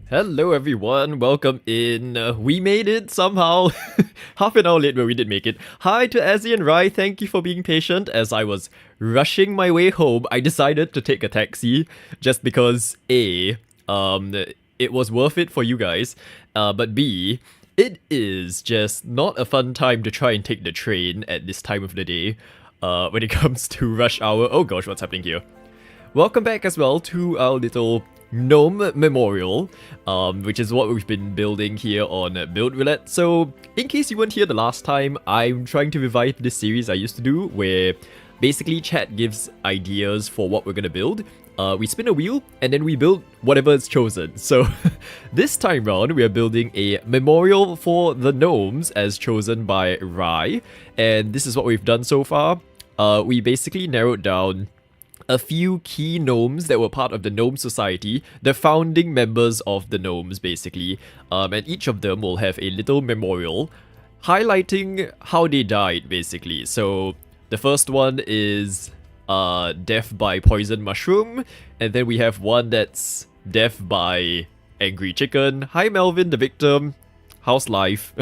Hello everyone, welcome in. We made it somehow. Half an hour late, but we did make it. Hi to Azzy and Rai, thank you for being patient. As I was rushing my way home, I decided to take a taxi just because A, it was worth it for you guys, but B, it is just not a fun time to try and take the train at this time of the day when it comes to rush hour. Oh gosh, what's happening here? Welcome back as well to our little Gnome Memorial, which is what we've been building here on Build Roulette. So, in case you weren't here the last time, I'm trying to revive this series I used to do, where basically chat gives ideas for what we're gonna build. We spin a wheel, and then we build whatever is chosen. So, this time round, we are building a memorial for the gnomes, as chosen by Rai, and this is what we've done so far. We basically narrowed down a few key gnomes that were part of the Gnome Society, the founding members of the gnomes basically, and each of them will have a little memorial highlighting how they died basically. So the first one is death by poison mushroom, and then we have one that's death by angry chicken. Hi Melvin, the victim. How's life?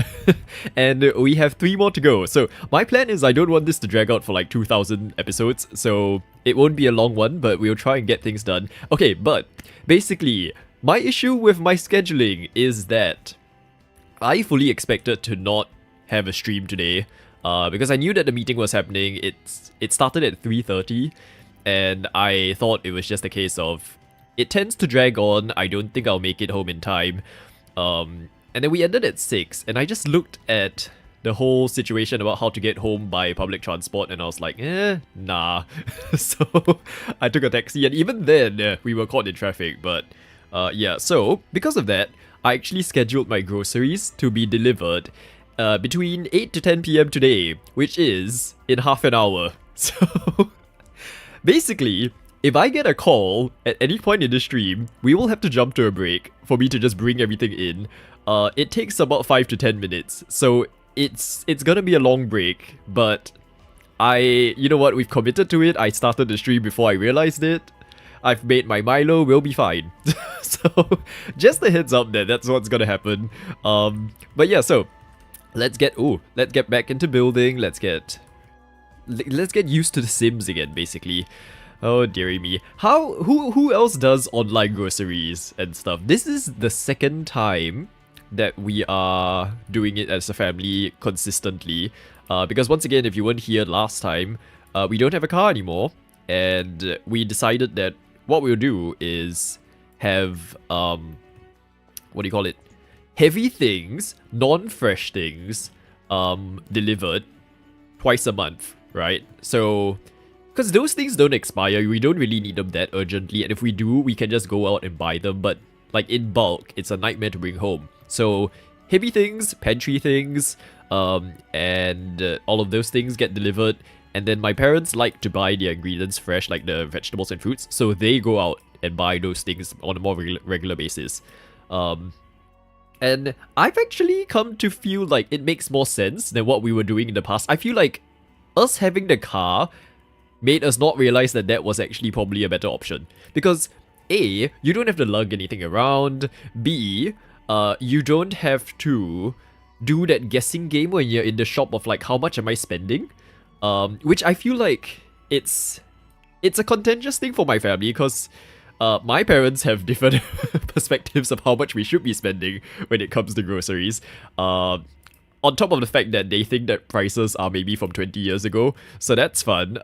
And we have 3 more to go. So my plan is I don't want this to drag out for like 2,000 episodes, so it won't be a long one, but we'll try and get things done. Okay, but basically, my issue with my scheduling is that I fully expected to not have a stream today, because I knew that the meeting was happening. It started at 3:30, and I thought it was just a case of it tends to drag on. I don't think I'll make it home in time. And then we ended at 6, and I just looked at the whole situation about how to get home by public transport, and I was like, nah. So I took a taxi, and even then, we were caught in traffic, but yeah. So because of that, I actually scheduled my groceries to be delivered between 8 to 10 p.m. today, which is in half an hour. So basically, if I get a call at any point in the stream, we will have to jump to a break for me to just bring everything in. It takes about 5 to 10 minutes, so it's gonna be a long break, but you know what, we've committed to it. I started the stream before I realized it. I've made my Milo, we'll be fine. So, just a heads up that that's what's gonna happen. But yeah, so, let's get back into building, let's get used to the Sims again, basically. Oh dearie me. Who else does online groceries and stuff? This is the second time that we are doing it as a family consistently. Because once again, if you weren't here last time, we don't have a car anymore. And we decided that what we'll do is have, what do you call it? Heavy things, non-fresh things, delivered twice a month, right? So, because those things don't expire, we don't really need them that urgently, and if we do, we can just go out and buy them, but like in bulk, it's a nightmare to bring home. So heavy things, pantry things, and all of those things get delivered, and then my parents like to buy the ingredients fresh, like the vegetables and fruits, so they go out and buy those things on a more regular basis. And I've actually come to feel like it makes more sense than what we were doing in the past. I feel like us having the car made us not realize that that was actually probably a better option. Because A, you don't have to lug anything around. B, you don't have to do that guessing game when you're in the shop of like, how much am I spending? Which I feel like it's a contentious thing for my family, because my parents have different perspectives of how much we should be spending when it comes to groceries. On top of the fact that they think that prices are maybe from 20 years ago, so that's fun.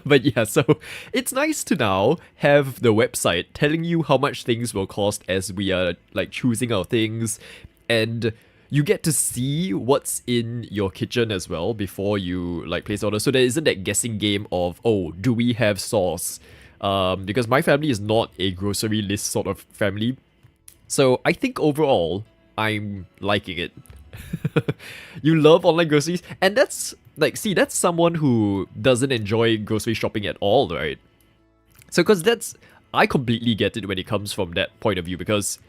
But yeah, so it's nice to now have the website telling you how much things will cost as we are like choosing our things, and you get to see what's in your kitchen as well before you like place order. So there isn't that guessing game of, oh, do we have sauce? Because my family is not a grocery list sort of family. So I think overall, I'm liking it. You love online groceries, and that's like, see, that's someone who doesn't enjoy grocery shopping at all, right? So because I completely get it when it comes from that point of view, because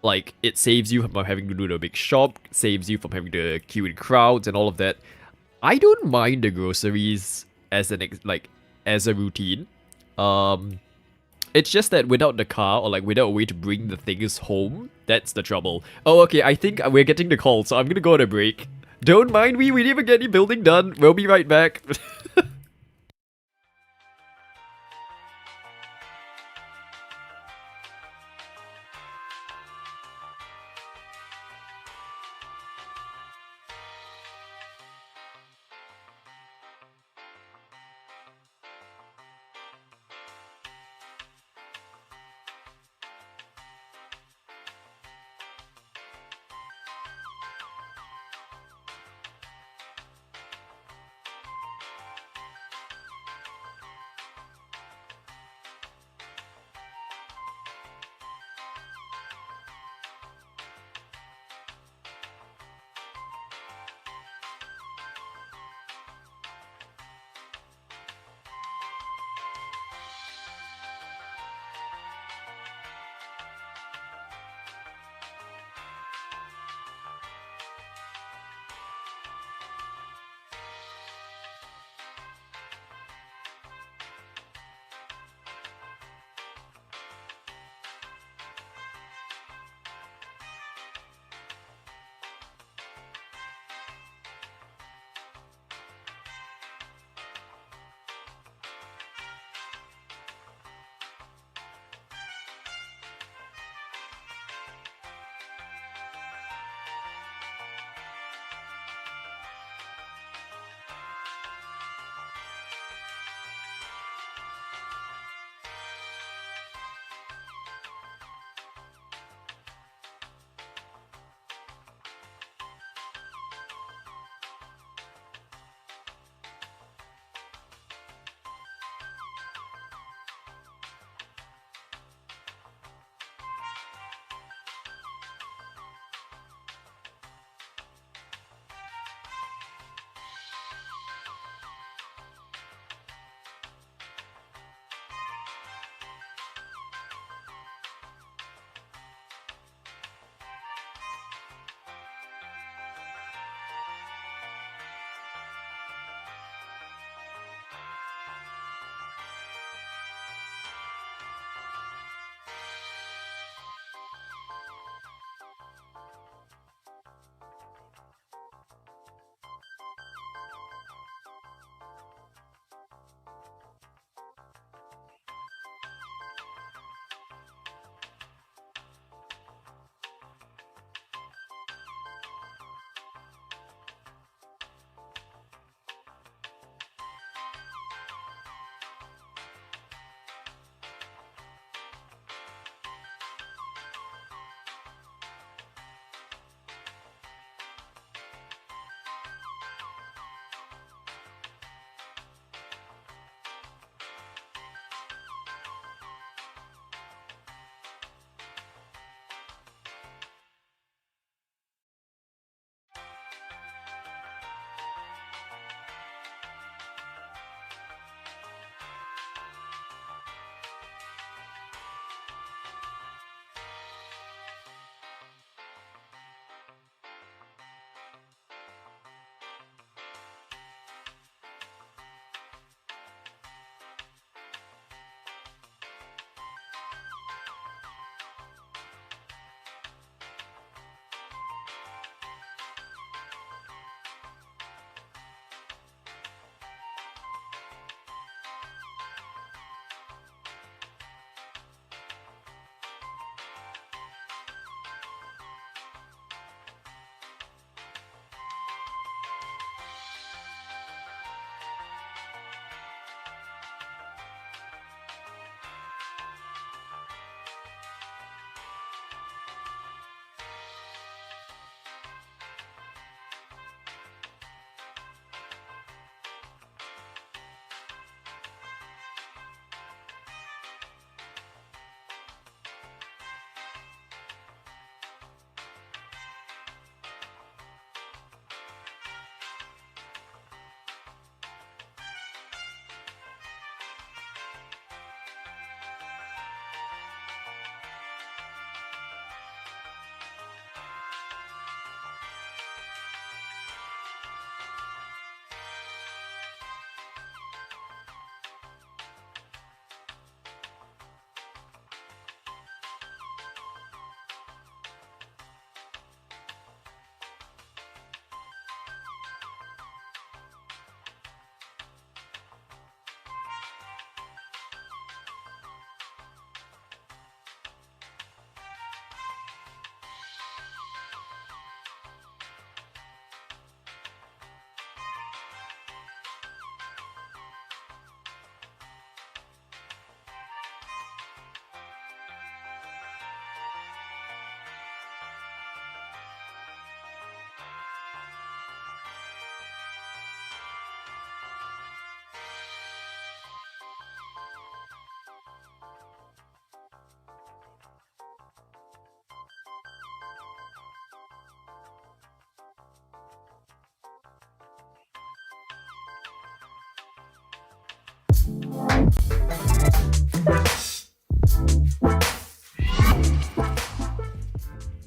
like it saves you from having to do the big shop, saves you from having to queue in crowds and all of that. I don't mind the groceries as as a routine. It's just that without the car or like without a way to bring the things home, that's the trouble. Oh, okay, I think we're getting the call, so I'm gonna go on a break. Don't mind we didn't even get any building done. We'll be right back.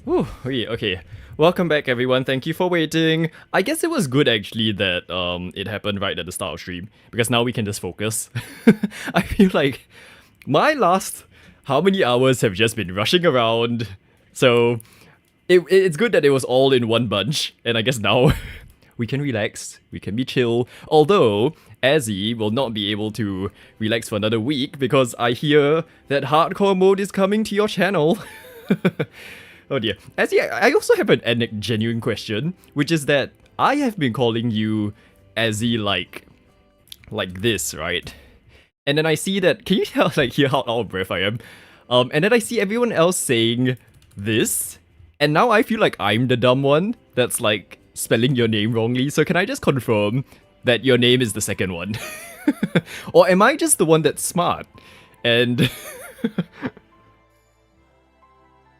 Whew, okay. Welcome back, everyone. Thank you for waiting. I guess it was good actually that it happened right at the start of stream, because now we can just focus. I feel like my last how many hours have just been rushing around, so it's good that it was all in one bunch, and I guess now we can relax, we can be chill. Although Azzy will not be able to relax for another week because I hear that hardcore mode is coming to your channel. Oh dear. Azzy, I also have a genuine question, which is that I have been calling you Azzy like this, right? And then I see that, can you hear how out of breath I am? And then I see everyone else saying this, and now I feel like I'm the dumb one that's like spelling your name wrongly. So can I just confirm that your name is the second one? Or am I just the one that's smart? And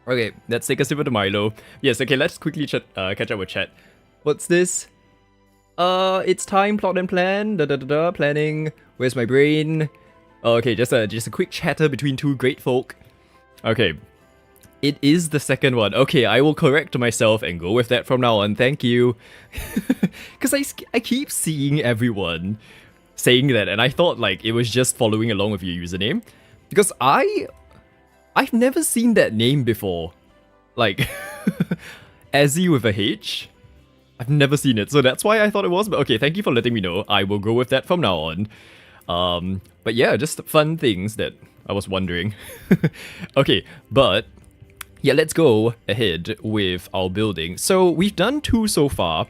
okay, let's take a sip of the Milo. Yes, okay, let's quickly catch up with chat. What's this? It's time, plot and plan, planning. Where's my brain? Oh, okay, just a quick chatter between two great folk. Okay, it is the second one. Okay, I will correct myself and go with that from now on. Thank you. Because I keep seeing everyone saying that, and I thought like it was just following along with your username. Because I've never seen that name before. Like, Azzy with a H. I've never seen it, so that's why I thought it was. But okay, thank you for letting me know. I will go with that from now on. But yeah, just fun things that I was wondering. Okay, but yeah, let's go ahead with our building. So we've done 2 so far.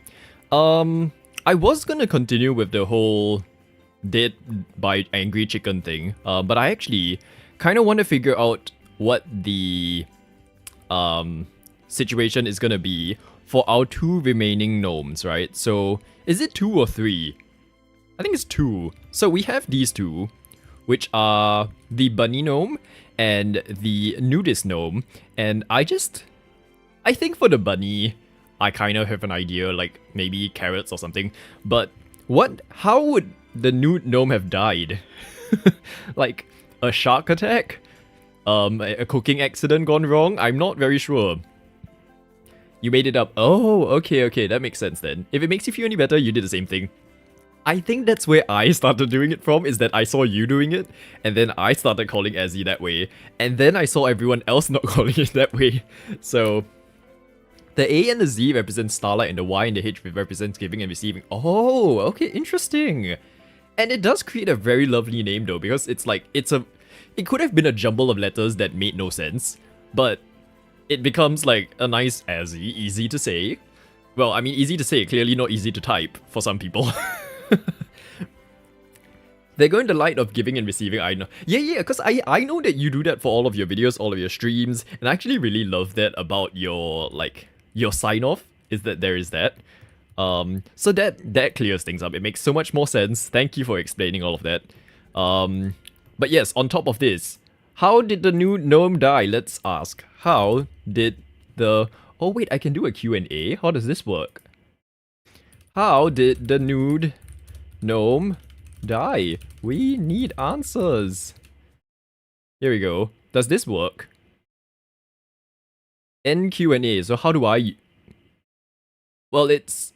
I was gonna continue with the whole dead by angry chicken thing, but I actually kind of want to figure out what the situation is gonna be for our 2 remaining gnomes, right? So is it 2 or 3? I think it's 2. So we have these 2, which are the bunny gnome and the nudist gnome. And I think for the bunny, I kind of have an idea, like maybe carrots or something. But how would the nude gnome have died? Like a shark attack? A cooking accident gone wrong? I'm not very sure. You made it up. Oh, okay, that makes sense then. If it makes you feel any better, you did the same thing. I think that's where I started doing it from, is that I saw you doing it, and then I started calling Azzy that way, and then I saw everyone else not calling it that way. So the A and the Z represent starlight, and the Y and the H represents giving and receiving. Oh, okay, interesting. And it does create a very lovely name though, because it's like, it could have been a jumble of letters that made no sense, but it becomes like a nice Azzy, easy to say. Well, I mean, easy to say, clearly not easy to type for some people. They're going the light of giving and receiving, I know. Yeah, because I know that you do that for all of your videos, all of your streams, and I actually really love that about your, like, your sign-off, is that there is that. So that clears things up. It makes so much more sense. Thank you for explaining all of that. But yes, on top of this, how did the nude gnome die? Let's ask. How did the... Oh wait, I can do a Q&A? How does this work? How did the nude gnome die? We need answers. Here we go. Does this work? End Q&A. So how do I... Well, it's...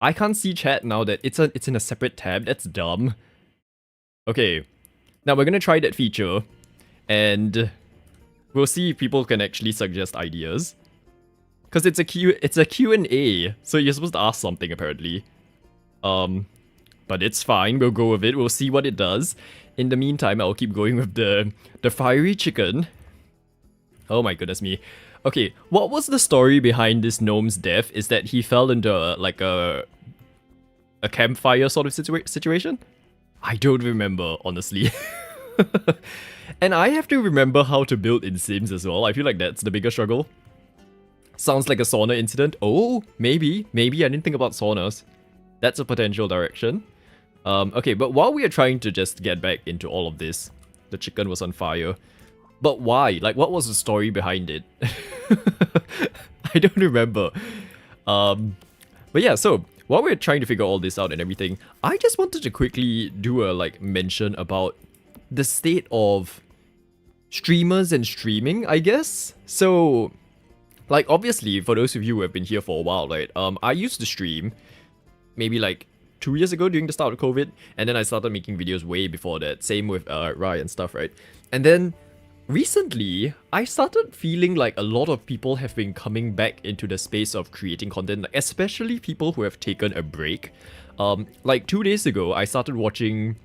I can't see chat now that it's in a separate tab. That's dumb. Okay. Now we're gonna try that feature. And we'll see if people can actually suggest ideas. Because it's a Q&A, so you're supposed to ask something apparently. But it's fine, we'll go with it, we'll see what it does. In the meantime, I'll keep going with the fiery chicken. Oh my goodness me. Okay, what was the story behind this gnome's death? Is that he fell into like a campfire sort of situation? I don't remember, honestly. And I have to remember how to build in Sims as well. I feel like that's the bigger struggle. Sounds like a sauna incident. Oh, maybe. I didn't think about saunas. That's a potential direction. Okay, but while we are trying to just get back into all of this, the chicken was on fire. But why? Like, what was the story behind it? I don't remember. But yeah, so while we're trying to figure all this out and everything, I just wanted to quickly do a like mention about the state of streamers and streaming, I guess. So, like, obviously, for those of you who have been here for a while, right, I used to stream maybe like 2 years ago during the start of COVID, and then I started making videos way before that. Same with Rai and stuff, right? And then recently, I started feeling like a lot of people have been coming back into the space of creating content, like, especially people who have taken a break. Like 2 days ago, I started watching,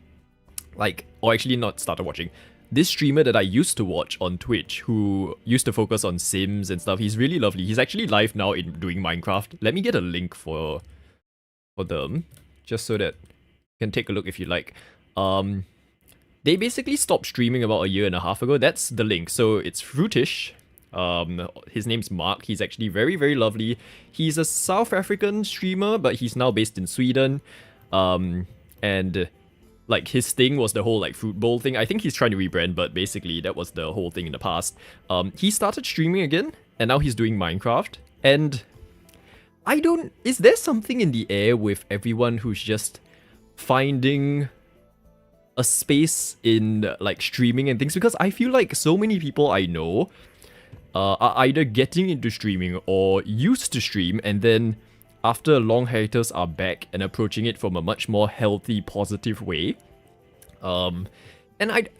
like, or actually not started watching, this streamer that I used to watch on Twitch, who used to focus on Sims and stuff. He's really lovely. He's actually live now in doing Minecraft. Let me get a link for them, just so that you can take a look if you like. They basically stopped streaming about a year and a half ago. That's the link. So it's Fruitish. His name's Mark. He's actually very, very lovely. He's a South African streamer, but he's now based in Sweden. And like his thing was the whole like fruit bowl thing. I think he's trying to rebrand, but basically that was the whole thing in the past. He started streaming again, and now he's doing Minecraft. And is there something in the air with everyone who's just finding a space in like streaming and things? Because I feel like so many people I know are either getting into streaming or used to stream, and then after a long hiatus are back and approaching it from a much more healthy, positive way.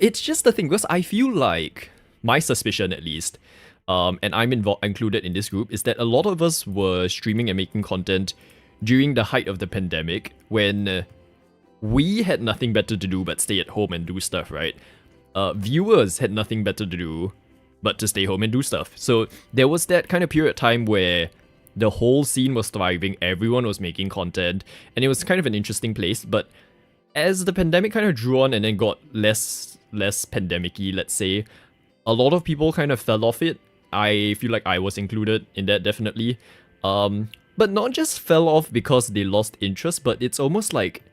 It's just the thing, because I feel like, my suspicion at least, and I'm included in this group, is that a lot of us were streaming and making content during the height of the pandemic, when we had nothing better to do but stay at home and do stuff, right? Viewers had nothing better to do but to stay home and do stuff. So there was that kind of period of time where the whole scene was thriving, everyone was making content, and it was kind of an interesting place. But as the pandemic kind of drew on and then got less pandemic-y, let's say, a lot of people kind of fell off it. I feel like I was included in that, definitely. But not just fell off because they lost interest, but it's almost like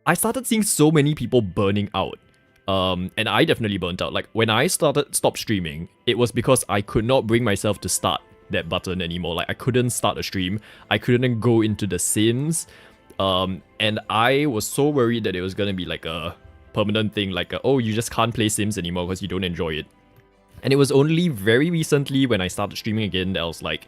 I started seeing so many people burning out. And I definitely burnt out. Like, when I stopped streaming, it was because I could not bring myself to start that button anymore. Like, I couldn't start a stream, I couldn't go into the Sims, and I was so worried that it was gonna be like a permanent thing, like oh, you just can't play Sims anymore because you don't enjoy it. And it was only very recently when I started streaming again that I was like,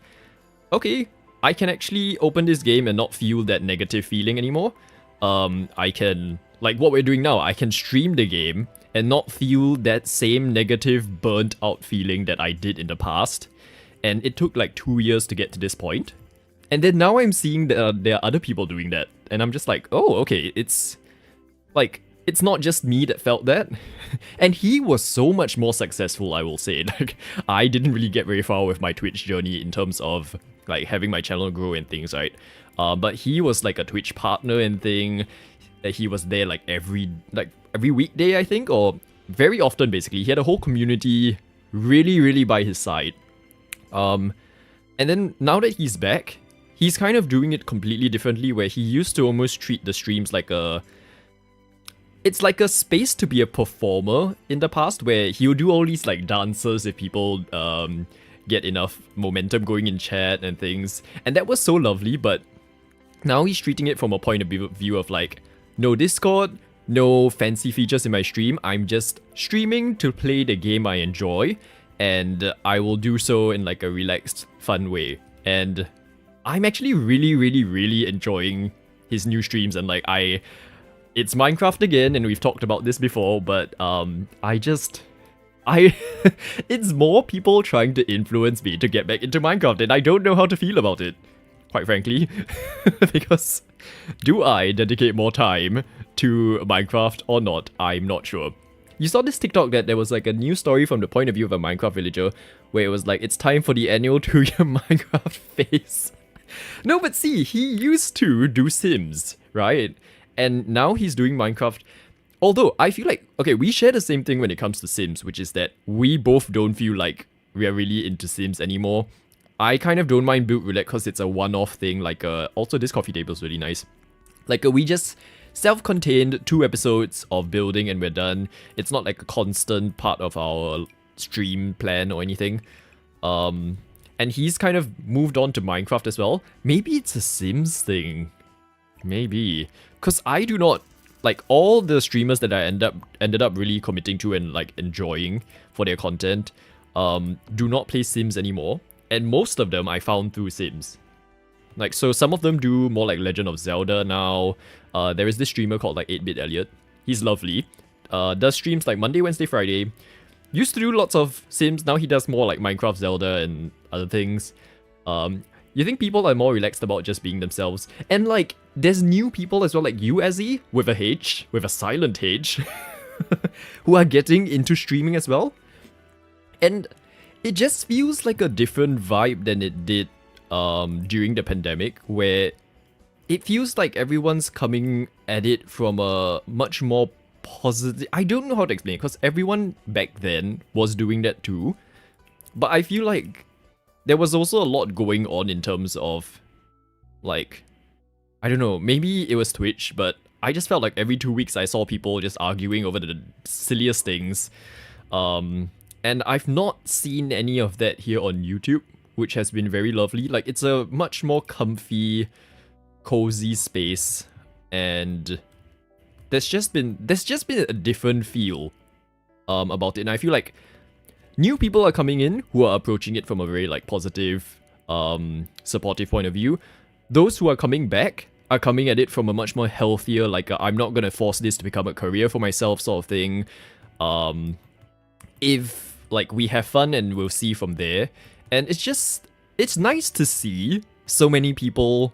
okay, I can actually open this game and not feel that negative feeling anymore. I can, like what we're doing now, I can stream the game and not feel that same negative burnt out feeling that I did in the past. And it took like 2 years to get to this point. And then now I'm seeing that there are other people doing that. And I'm just like, oh, okay, it's like, it's not just me that felt that. And he was so much more successful, I will say. Like, I didn't really get very far with my Twitch journey in terms of like having my channel grow and things, right? But he was like a Twitch partner and thing. He was there like every weekday, I think, or very often basically. He had a whole community really, really by his side. And then now that he's back, he's kind of doing it completely differently, where he used to almost treat the streams like it's like a space to be a performer in the past, where he'll do all these like dances if people get enough momentum going in chat and things. And that was so lovely, but now he's treating it from a point of view of like, no Discord, no fancy features in my stream, I'm just streaming to play the game I enjoy, and I will do so in like a relaxed, fun way. And I'm actually really, really, really enjoying his new streams, and like it's Minecraft again, and we've talked about this before, but it's more people trying to influence me to get back into Minecraft, and I don't know how to feel about it, quite frankly. Because do I dedicate more time to Minecraft or not? I'm not sure. You saw this TikTok that there was like a news story from the point of view of a Minecraft villager, where it was like, it's time for the annual 2-year Minecraft phase. No, but see, he used to do Sims, right? And now he's doing Minecraft. Although, I feel like, okay, we share the same thing when it comes to Sims, which is that we both don't feel like we're really into Sims anymore. I kind of don't mind Build Roulette because it's a one-off thing, like, also this coffee table is really nice. Like, we just self-contained 2 episodes of building and we're done. It's not like a constant part of our stream plan or anything. And he's kind of moved on to Minecraft as well. Maybe it's a Sims thing. Maybe. Because I do not like all the streamers that I ended up really committing to and like enjoying for their content, do not play Sims anymore. And most of them I found through Sims. Like, so some of them do more like Legend of Zelda now. There is this streamer called like 8-Bit Elliot. He's lovely. Does streams like Monday, Wednesday, Friday. Used to do lots of Sims. Now he does more like Minecraft, Zelda, and other things. You think people are more relaxed about just being themselves. And like, there's new people as well, like you, Ezzy, with a H, with a silent H, who are getting into streaming as well. And it just feels like a different vibe than it did during the pandemic, where it feels like everyone's coming at it from a much more positive... I don't know how to explain it, because everyone back then was doing that too. But I feel like there was also a lot going on in terms of, like, I don't know, maybe it was Twitch, but I just felt like every 2 weeks I saw people just arguing over the silliest things. And I've not seen any of that here on YouTube, which has been very lovely. Like, it's a much more comfy, cozy space, and there's just been a different feel about it. And I feel like new people are coming in who are approaching it from a very like positive, supportive point of view. Those who are coming back are coming at it from a much more healthier, like I'm not gonna force this to become a career for myself sort of thing. If like we have fun and we'll see from there. And it's nice to see so many people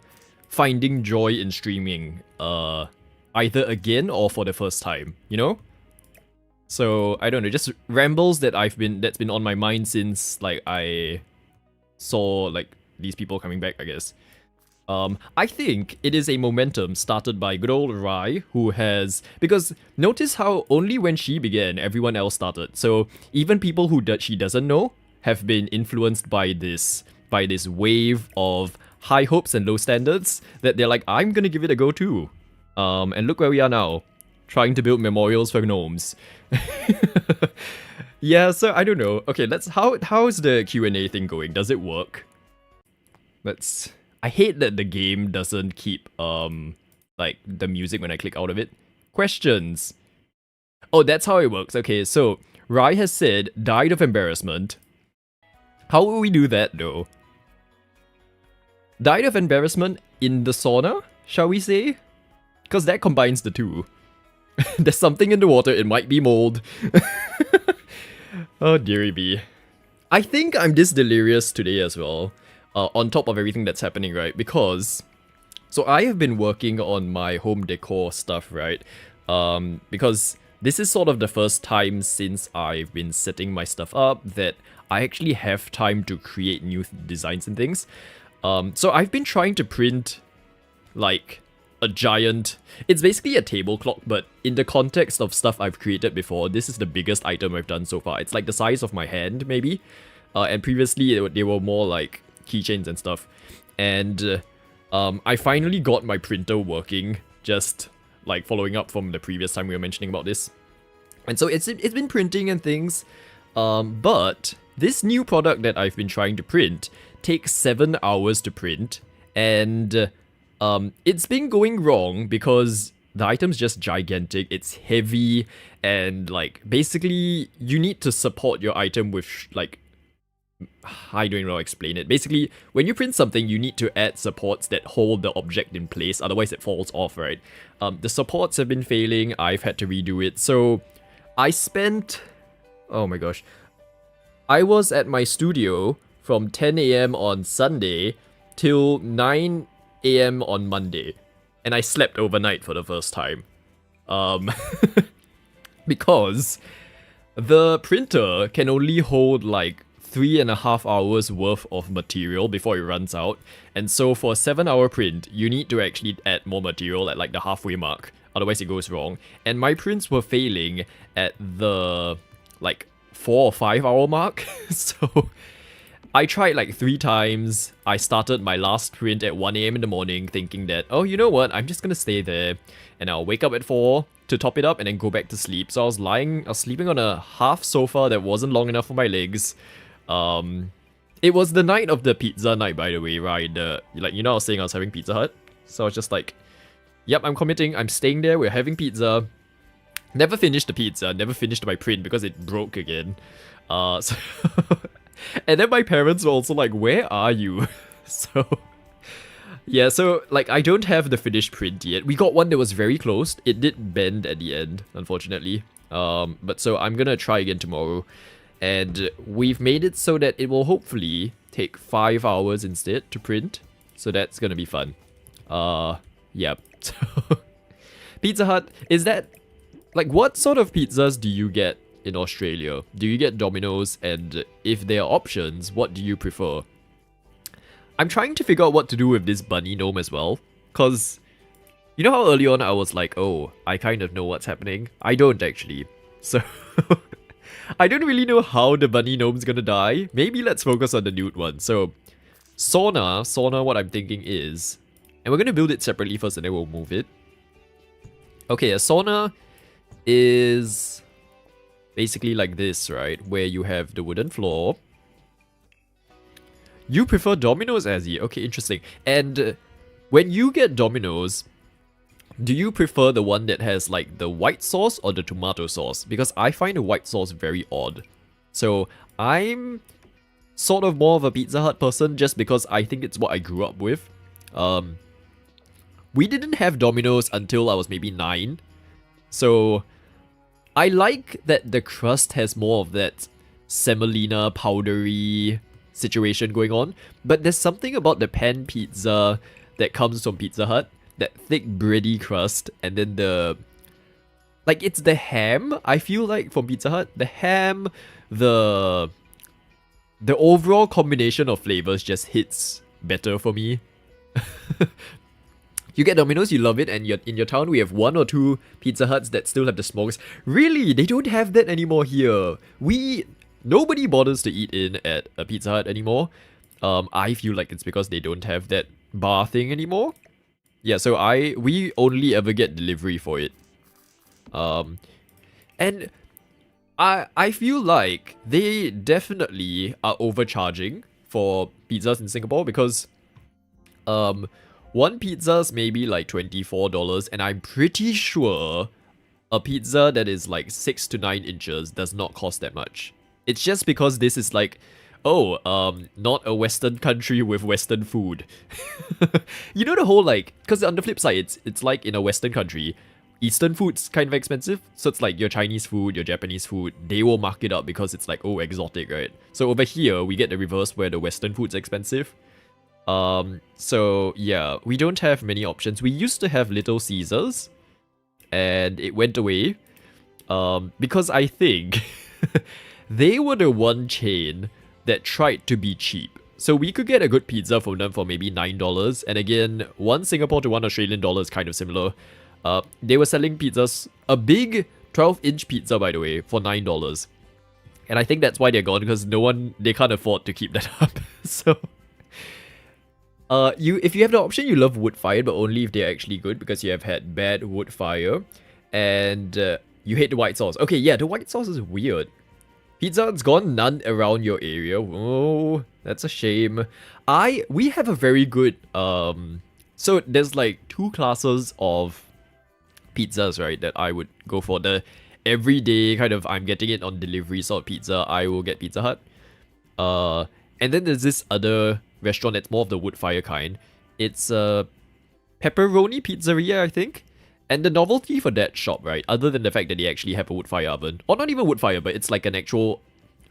finding joy in streaming, either again or for the first time, you know? So, I don't know, just rambles that's been on my mind since, like, I saw, like, these people coming back, I guess. I think it is a momentum started by good old Rai, who has... Because notice how only when she began, everyone else started. So, even people who she doesn't know have been influenced by this wave of high hopes and low standards that they're like, I'm gonna give it a go too. And look where we are now, trying to build memorials for gnomes. Yeah, so I don't know. Okay, how's the Q&A thing going? Does it work? I hate that the game doesn't keep like the music when I click out of it. Questions. Oh, that's how it works. Okay, so Rai has said died of embarrassment. How will we do that though? Died of embarrassment in the sauna, shall we say? Because that combines the two. There's something in the water, it might be mold. Oh dearie me. I think I'm this delirious today as well. On top of everything that's happening, right? Because... So I have been working on my home decor stuff, right? Because this is sort of the first time since I've been setting my stuff up that I actually have time to create new designs and things. So I've been trying to print, like, a giant... It's basically a table clock, but in the context of stuff I've created before, this is the biggest item I've done so far. It's like the size of my hand, maybe. And previously, they were more like keychains and stuff. And I finally got my printer working, just like following up from the previous time we were mentioning about this. And so it's been printing and things. But this new product that I've been trying to print takes 7 hours to print. And it's been going wrong because the item's just gigantic, it's heavy, and like basically you need to support your item with like... I don't know how to explain it. Basically, when you print something, you need to add supports that hold the object in place, otherwise it falls off, right? The supports have been failing, I've had to redo it, so I spent... Oh my gosh. I was at my studio from 10 AM on Sunday till 9 AM on Monday, and I slept overnight for the first time. Because the printer can only hold like 3.5 hours worth of material before it runs out, and so for a 7-hour print, you need to actually add more material at like the halfway mark, otherwise it goes wrong. And my prints were failing at the like 4 or 5 hour mark, so I tried like 3 times. I started my last print at 1 AM in the morning thinking that, oh, you know what, I'm just gonna stay there and I'll wake up at 4 to top it up and then go back to sleep. So I was sleeping on a half sofa that wasn't long enough for my legs. It was the night of the pizza night, by the way, right? Like, you know, I was saying I was having Pizza Hut, so I was just like, Yep, I'm committing. I'm staying there. We're having pizza. Never finished the pizza. Never finished my print because it broke again. So and then my parents were also like, "Where are you?" So yeah, so like I don't have the finished print yet. We got one that was very close. It did bend at the end, unfortunately. But so I'm gonna try again tomorrow. And we've made it so that it will hopefully take 5 hours instead to print. So that's gonna be fun. Yeah. So Pizza Hut, is that like what sort of pizzas do you get in Australia? Do you get Domino's? And if there are options, what do you prefer? I'm trying to figure out what to do with this bunny gnome as well. Cause you know how early on I was like, oh, I kind of know what's happening? I don't actually. So I don't really know how the bunny gnome's gonna die. Maybe let's focus on the nude one. So Sauna, what I'm thinking is, and we're gonna build it separately first and then we'll move it. Okay, a sauna is basically like this, right? Where you have the wooden floor. You prefer Domino's, Azzy? Okay, interesting. And when you get Domino's, do you prefer the one that has like the white sauce or the tomato sauce? Because I find the white sauce very odd. So I'm sort of more of a Pizza Hut person just because I think it's what I grew up with. We didn't have Domino's until I was maybe 9. So I like that the crust has more of that semolina powdery situation going on, but there's something about the pan pizza that comes from Pizza Hut, that thick bready crust, and then like it's the ham, I feel like, from Pizza Hut. The ham, the overall combination of flavors just hits better for me. You get Domino's, you love it, and in your town we have 1 or 2 Pizza Huts that still have the smokes. Really? They don't have that anymore here. Nobody bothers to eat in at a Pizza Hut anymore. I feel like it's because they don't have that bar thing anymore. Yeah, so we only ever get delivery for it. And I feel like they definitely are overcharging for pizzas in Singapore because one pizza's maybe like $24, and I'm pretty sure a pizza that is like 6 to 9 inches does not cost that much. It's just because this is like, not a Western country with Western food. You know the whole like, because on the flip side, it's like in a Western country, Eastern food's kind of expensive. So it's like your Chinese food, your Japanese food, they will mark it up because it's like, oh, exotic, right? So over here, we get the reverse where the Western food's expensive. So yeah, we don't have many options. We used to have Little Caesars, and it went away. Because I think they were the one chain that tried to be cheap. So we could get a good pizza from them for maybe $9. And again, 1 Singapore to 1 Australian dollar is kind of similar. They were selling pizzas, a big 12-inch pizza, by the way, for $9. And I think that's why they're gone, because they can't afford to keep that up. So if you have the option, you love wood fired, but only if they're actually good, because you have had bad wood fire. And you hate the white sauce. Okay, yeah, the white sauce is weird. Pizza Hut's gone, none around your area. Oh, that's a shame. We have a very good, so there's like 2 classes of pizzas, right, that I would go for. The everyday kind of, I'm getting it on delivery sort of pizza, I will get Pizza Hut. And then there's this other restaurant that's more of the wood fire kind. It's a pepperoni pizzeria, I think. And the novelty for that shop, right, other than the fact that they actually have a wood fire oven, or not even wood fire, but it's like an actual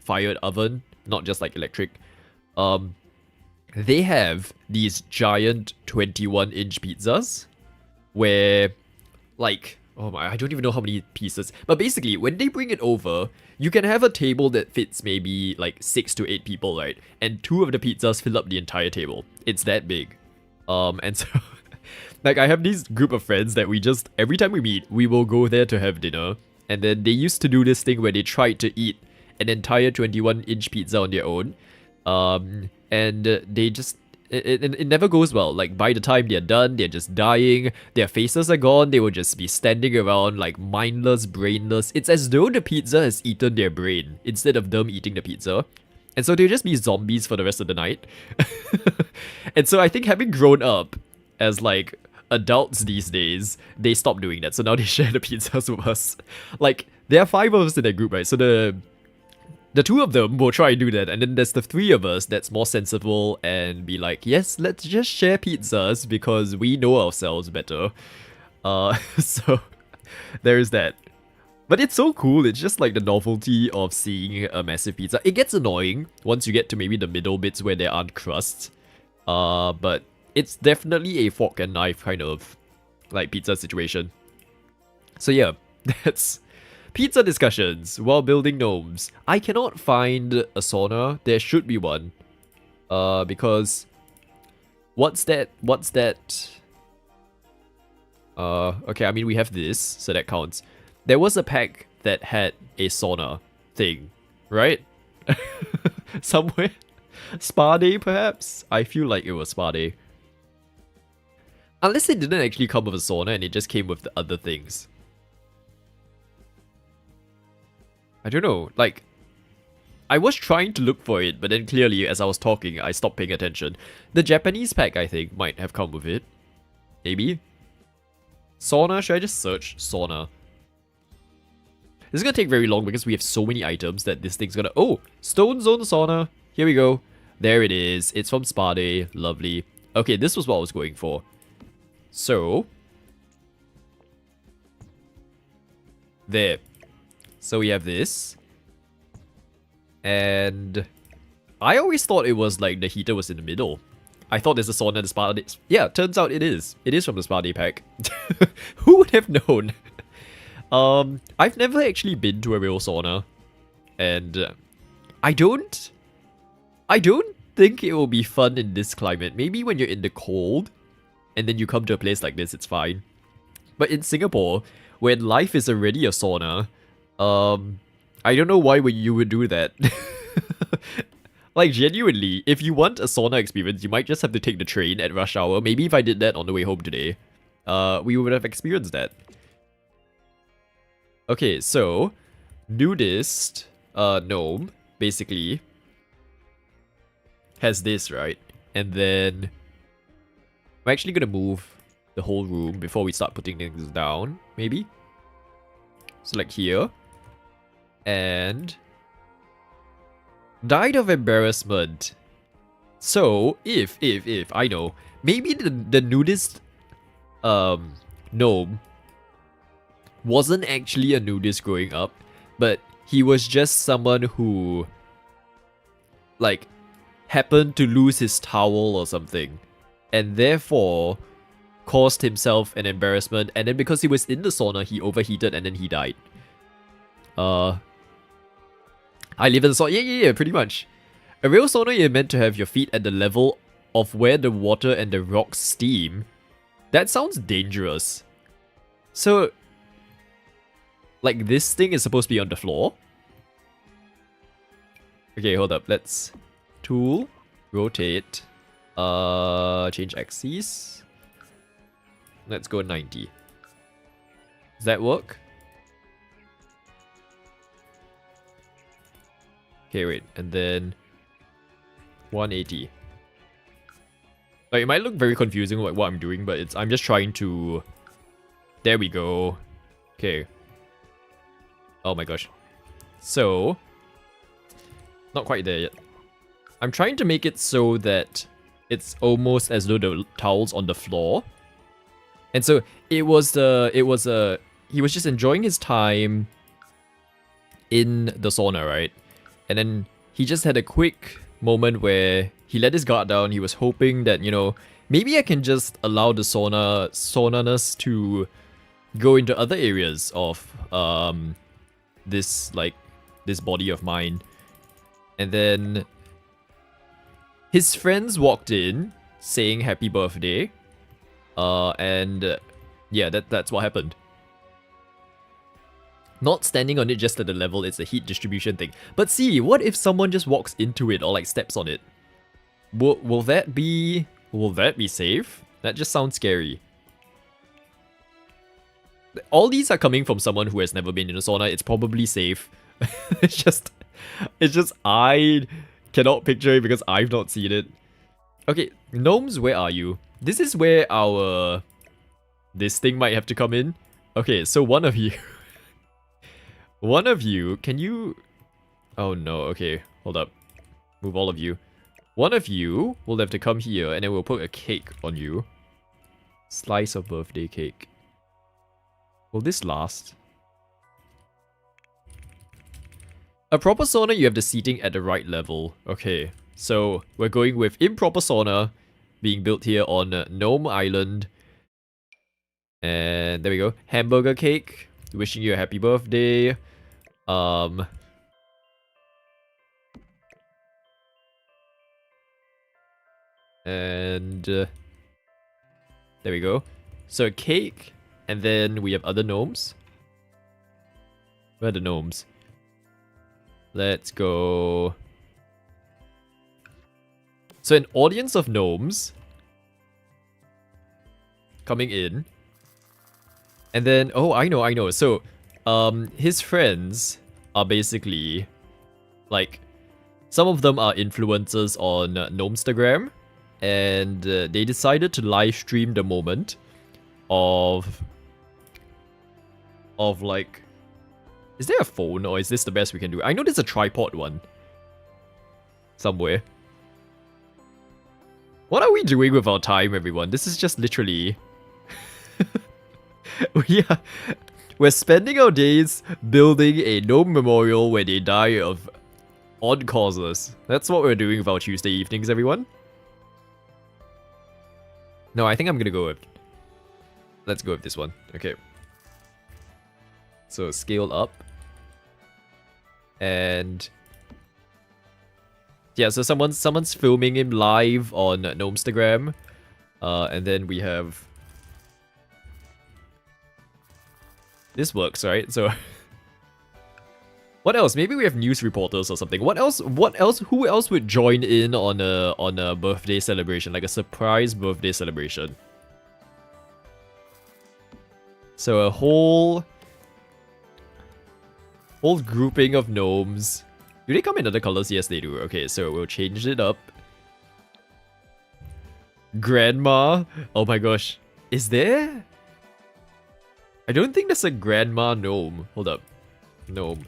fired oven, not just like electric. They have these giant 21-inch pizzas where, like, oh my, I don't even know how many pieces. But basically, when they bring it over, you can have a table that fits maybe like 6 to 8 people, right? And 2 of the pizzas fill up the entire table. It's that big. And so like, I have this group of friends that we just, every time we meet, we will go there to have dinner. And then they used to do this thing where they tried to eat an entire 21-inch pizza on their own. And they just, it never goes well. Like, by the time they're done, they're just dying. Their faces are gone. They will just be standing around like mindless, brainless. It's as though the pizza has eaten their brain instead of them eating the pizza. And so they'll just be zombies for the rest of the night. And so I think having grown up as like adults these days, they stop doing that. So now they share the pizzas with us. Like, there are 5 of us in that group, right? So the 2 of them will try and do that, and then there's the 3 of us that's more sensible and be like, yes, let's just share pizzas because we know ourselves better. So there's that. But it's so cool, it's just like the novelty of seeing a massive pizza. It gets annoying once you get to maybe the middle bits where there aren't crusts. But it's definitely a fork and knife kind of like pizza situation. So yeah, that's pizza discussions while building gnomes. I cannot find a sauna. There should be one. Because what's that? Okay, I mean we have this, so that counts. There was a pack that had a sauna thing, right? Somewhere. Spa day, perhaps? I feel like it was spa day. Unless it didn't actually come with a sauna and it just came with the other things. I don't know, like, I was trying to look for it, but then clearly, as I was talking, I stopped paying attention. The Japanese pack, I think, might have come with it. Maybe? Sauna? Should I just search sauna? This is gonna take very long because we have so many items that this thing's gonna... Oh! Stone Zone Sauna! Here we go. There it is. It's from Spa Day. Lovely. Okay, this was what I was going for. So... there. So we have this. And... I always thought it was like the heater was in the middle. I thought there's a sauna in the Spa Day... Yeah, turns out it is. It is from the Spa Day pack. Who would have known? I've never actually been to a real sauna, and I don't think it will be fun in this climate. Maybe when you're in the cold, and then you come to a place like this, it's fine. But in Singapore, when life is already a sauna, I don't know why you would do that. Like, genuinely, if you want a sauna experience, you might just have to take the train at rush hour. Maybe if I did that on the way home today, we would have experienced that. Okay, so, nudist, gnome, basically, has this, right? And then, I'm actually gonna move the whole room before we start putting things down, maybe? So, like here. And... died of embarrassment. So, if, I know, maybe the nudist, gnome wasn't actually a nudist growing up, but he was just someone who, like, happened to lose his towel or something, and therefore caused himself an embarrassment, and then because he was in the sauna, he overheated and then he died. I live in the sauna. Yeah, pretty much. A real sauna, you're meant to have your feet at the level of where the water and the rocks steam. That sounds dangerous. So, like, this thing is supposed to be on the floor? Okay, hold up. Let's tool, rotate, change axes. Let's go 90. Does that work? Okay, wait, and then 180. Like, it might look very confusing like what I'm doing, but I'm just trying to... There we go. Okay. Oh my gosh. So, not quite there yet. I'm trying to make it so that it's almost as though the towel's on the floor. And so he was just enjoying his time in the sauna, right? And then he just had a quick moment where he let his guard down. He was hoping that, you know, maybe I can just allow the saunaness to go into other areas of this body of mine. And then his friends walked in saying happy birthday. And yeah, that's what happened. Not standing on it just at the level, it's a heat distribution thing. But see, what if someone just walks into it or like steps on it? Will that be safe? That just sounds scary. All these are coming from someone who has never been in a sauna. It's probably safe. it's just I cannot picture it because I've not seen it. Okay, gnomes, where are you? This is where our This thing might have to come in. Okay, so one of you... one of you, can you... Oh no, okay, hold up. Move all of you. One of you will have to come here, and then we'll put a cake on you. Slice of birthday cake. Will this last? A proper sauna, you have the seating at the right level. Okay, so we're going with improper sauna being built here on Gnome Island. And there we go. Hamburger cake. Wishing you a happy birthday. And there we go. So a cake, and then we have other gnomes. Where are the gnomes? Let's go. So an audience of gnomes coming in. And then, oh, I know. So, his friends are basically, like, some of them are influencers on Gnomestagram. And they decided to live stream the moment of like, is there a phone or is this the best we can do? I know there's a tripod one somewhere. What are we doing with our time, everyone? This is just literally... we're spending our days building a gnome memorial where they die of odd causes. That's what we're doing with our Tuesday evenings, everyone. No, I think I'm gonna go with... Let's go with this one. Okay. So, scale up. And... yeah, so someone's filming him live on Gnomestagram. And then we have... this works, right? So... what else? Maybe we have news reporters or something. What else? Who else would join in on a birthday celebration? Like a surprise birthday celebration. So a whole grouping of gnomes. Do they come in other colors? Yes, they do. Okay, so we'll change it up. Grandma. Oh my gosh. Is there? I don't think there's a grandma gnome. Hold up. Gnome.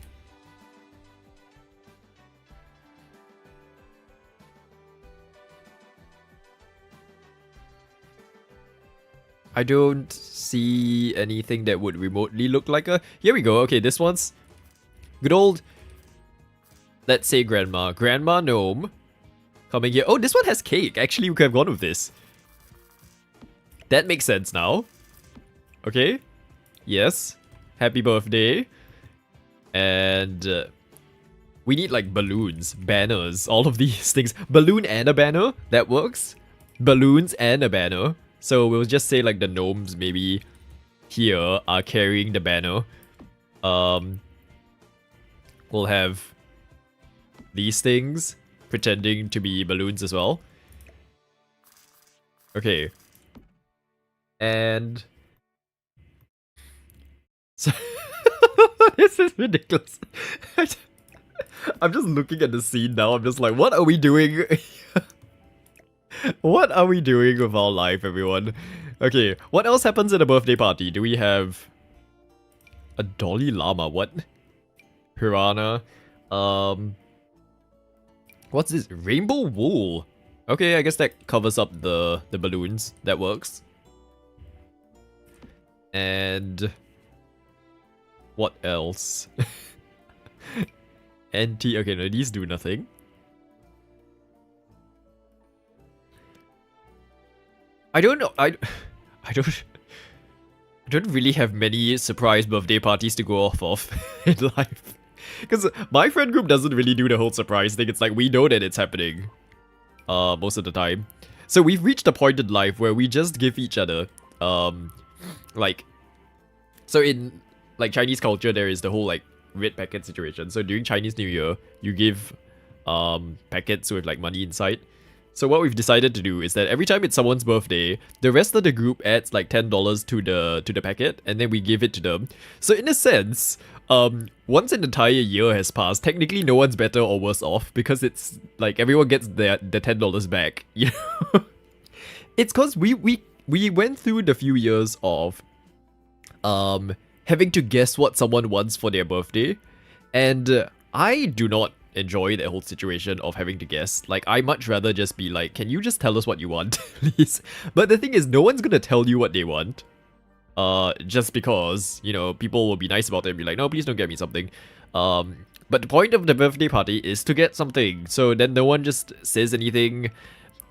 I don't see anything that would remotely look like a... Here we go. Okay, this one's good old... let's say grandma. Grandma gnome. Coming here. Oh, this one has cake. Actually, we could have gone with this. That makes sense now. Okay. Yes. Happy birthday. And... we need like balloons, banners, all of these things. Balloon and a banner. That works. Balloons and a banner. So we'll just say like the gnomes maybe here are carrying the banner. We'll have these things pretending to be balloons as well. Okay. And so this is ridiculous. I'm just looking at the scene now. I'm just like, what are we doing? What are we doing with our life, everyone? Okay, what else happens at a birthday party? Do we have a Dolly Llama? What? Piranha. What's this? Rainbow wool. Okay, I guess that covers up the balloons. That works. And what else? Okay, no, these do nothing. I don't know. I don't really have many surprise birthday parties to go off of in life. Because my friend group doesn't really do the whole surprise thing. It's like we know that it's happening most of the time. So we've reached a point in life where we just give each other like, so in like Chinese culture there is the whole like red packet situation. So during Chinese New Year, you give packets with like money inside. So what we've decided to do is that every time it's someone's birthday, the rest of the group adds like $10 to the packet, and then we give it to them. So in a sense, once an entire year has passed, technically no one's better or worse off because it's like everyone gets the $10 back. You know, it's because we we went through the few years of having to guess what someone wants for their birthday, and I do not enjoy that whole situation of having to guess. Like, I much rather just be like, can you just tell us what you want, please? But the thing is, no one's gonna tell you what they want. Just because, you know, people will be nice about it and be like, no, please don't get me something. But the point of the birthday party is to get something, so then no one just says anything,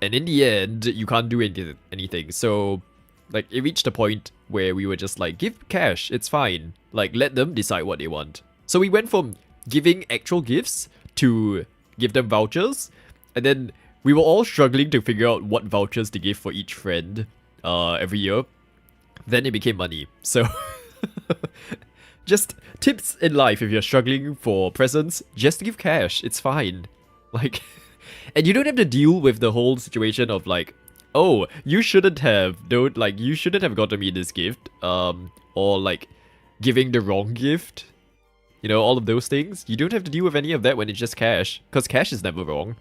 and in the end, you can't do anything. So, like, it reached a point where we were just like, give cash, it's fine. Like, let them decide what they want. So we went from giving actual gifts to give them vouchers, and then we were all struggling to figure out what vouchers to give for each friend every year. Then it became money. So just tips in life: if you're struggling for presents, just give cash, it's fine. Like, and you don't have to deal with the whole situation of like, oh, you shouldn't have gotten me this gift, or like giving the wrong gift. You know, all of those things. You don't have to deal with any of that when it's just cash, because cash is never wrong.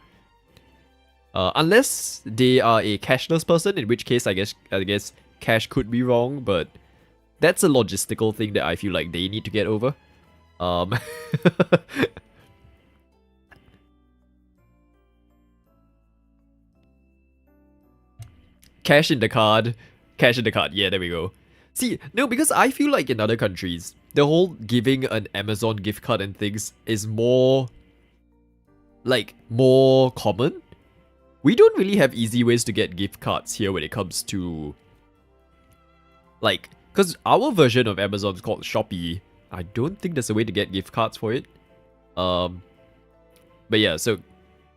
Unless they are a cashless person, in which case I guess cash could be wrong, but that's a logistical thing that I feel like they need to get over. Cash in the card. Cash in the card. Yeah, there we go. See, no, because I feel like in other countries, the whole giving an Amazon gift card and things is more common. We don't really have easy ways to get gift cards here when it comes to, like, because our version of Amazon is called Shopee. I don't think there's a way to get gift cards for it. But yeah, so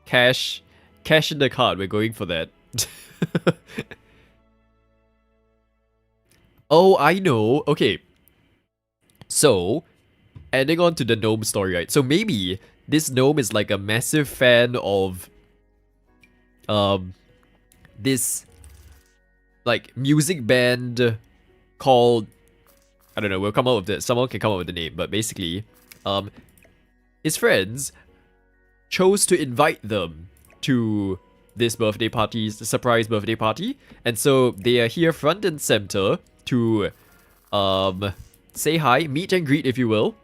cash in the card, we're going for that. Oh, I know. Okay. So, adding on to the gnome story, right? So maybe this gnome is like a massive fan of this like music band called, I don't know, we'll come up with it. Someone can come up with the name, but basically, his friends chose to invite them to this birthday party's surprise birthday party, and so they are here front and center to say hi, meet and greet, if you will.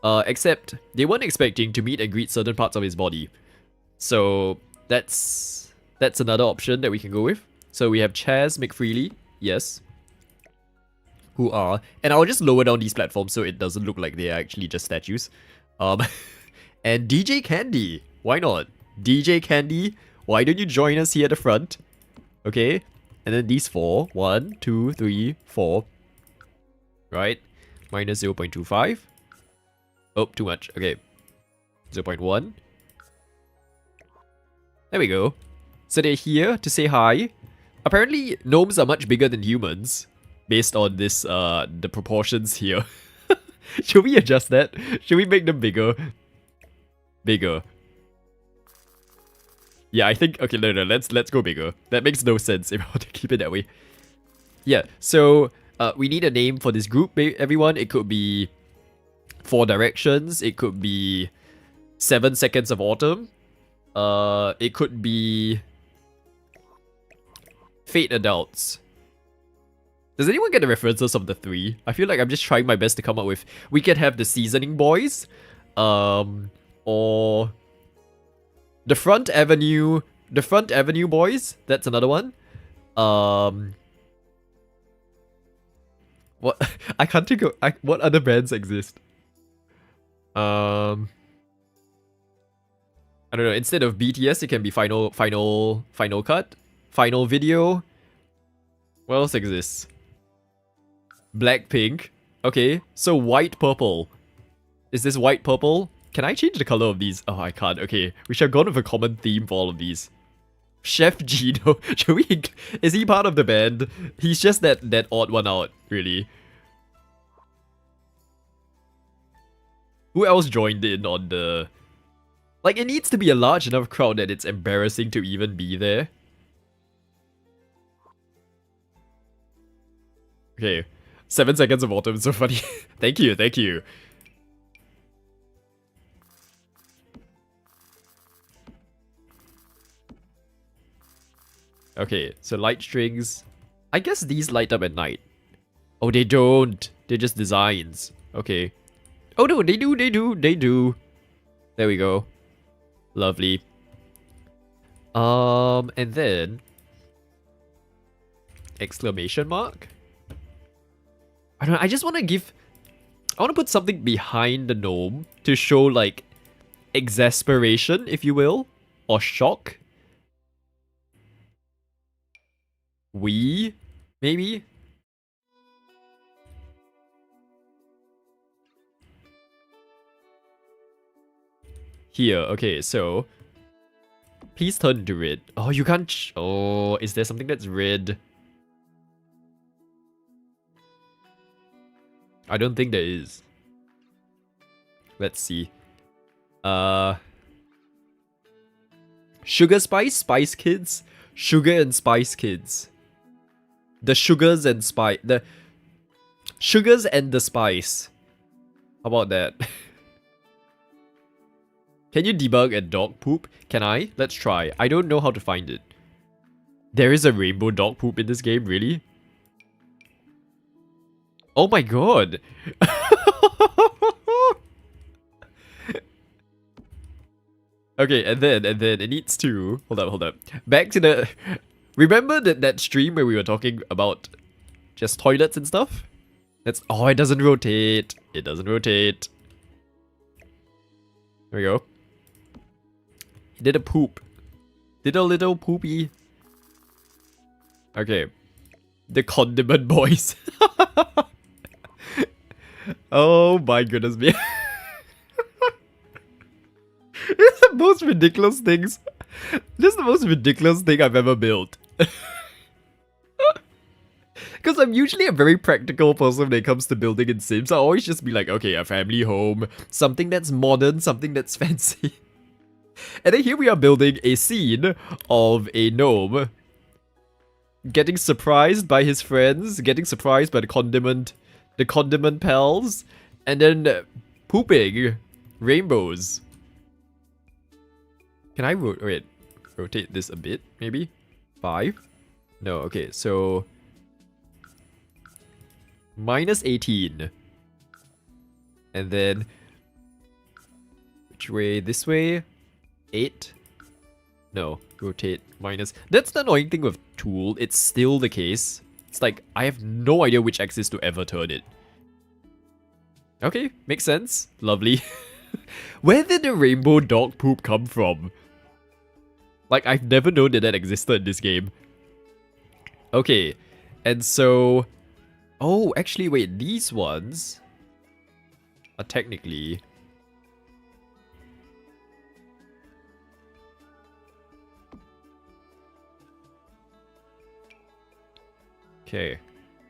Except they weren't expecting to meet and greet certain parts of his body. So that's another option that we can go with. So we have Chaz McFreely, yes, who are, and I'll just lower down these platforms so it doesn't look like they are actually just statues. And DJ Candy, why not? DJ Candy, why don't you join us here at the front? Okay, and then these four, 1, 2, 3, 4, right? Minus 0.25. Oh, too much. Okay, 0.1. There we go. So they're here to say hi. Apparently, gnomes are much bigger than humans, based on this, the proportions here. Should we adjust that? Should we make them bigger? Bigger. Yeah, I think, okay, no, let's go bigger. That makes no sense if I want to keep it that way. Yeah, so, we need a name for this group, everyone. It could be 4 Directions. It could be 7 Seconds of Autumn. It could be Fate Adults. Does anyone get the references of the 3? I feel like I'm just trying my best to come up with... We could have the Seasoning Boys. Or... The Front Avenue Boys. That's another one. What? I can't think of... what other bands exist? I don't know. Instead of BTS, it can be Final Cut. Final Video. What else exists? Blackpink. Okay, so white purple. Is this white purple? Can I change the color of these? Oh, I can't. Okay, we should have gone with a common theme for all of these. Chef Gino. Should we... Is he part of the band? He's just that odd one out, really. Who else joined in on the... Like, it needs to be a large enough crowd that it's embarrassing to even be there. Okay. 7 Seconds of Autumn, so funny. Thank you. Okay, so light strings. I guess these light up at night. Oh, they don't. They're just designs. Okay. Oh no, they do. There we go. Lovely. And then exclamation mark. I don't know. I just want to give. I want to put something behind the gnome to show like exasperation, if you will, or shock. Maybe. Here, okay, so please turn to red. Oh, you can't. Oh, is there something that's red? I don't think there is. Let's see. Sugar Spice, Spice Kids, Sugar and Spice Kids. The sugars and spice. The sugars and the spice. How about that? Can you debug a dog poop? Can I? Let's try. I don't know how to find it. There is a rainbow dog poop in this game, really? Oh my god! Okay, and then it needs to... Hold up. Back to the... Remember that stream where we were talking about just toilets and stuff? That's... Oh, it doesn't rotate. It doesn't rotate. There we go. He did a poop. Did a little poopy. Okay. The condiment boys. Oh my goodness me. It's the most ridiculous things. This is the most ridiculous thing I've ever built. Because I'm usually a very practical person when it comes to building in Sims. I always just be like, okay, a family home, something that's modern, something that's fancy. And then here we are building a scene of a gnome getting surprised by his friends, getting surprised by the condiment pals, and then pooping rainbows. Can I rotate this a bit, maybe? 5? No, okay, so... -18. And then... Which way? This way? 8? No, rotate minus... That's the annoying thing with Tool, it's still the case. It's like, I have no idea which axis to ever turn it. Okay, makes sense. Lovely. Where did the rainbow dog poop come from? Like, I've never known that existed in this game. Okay, and so... Oh, actually, wait, these ones are technically... Okay.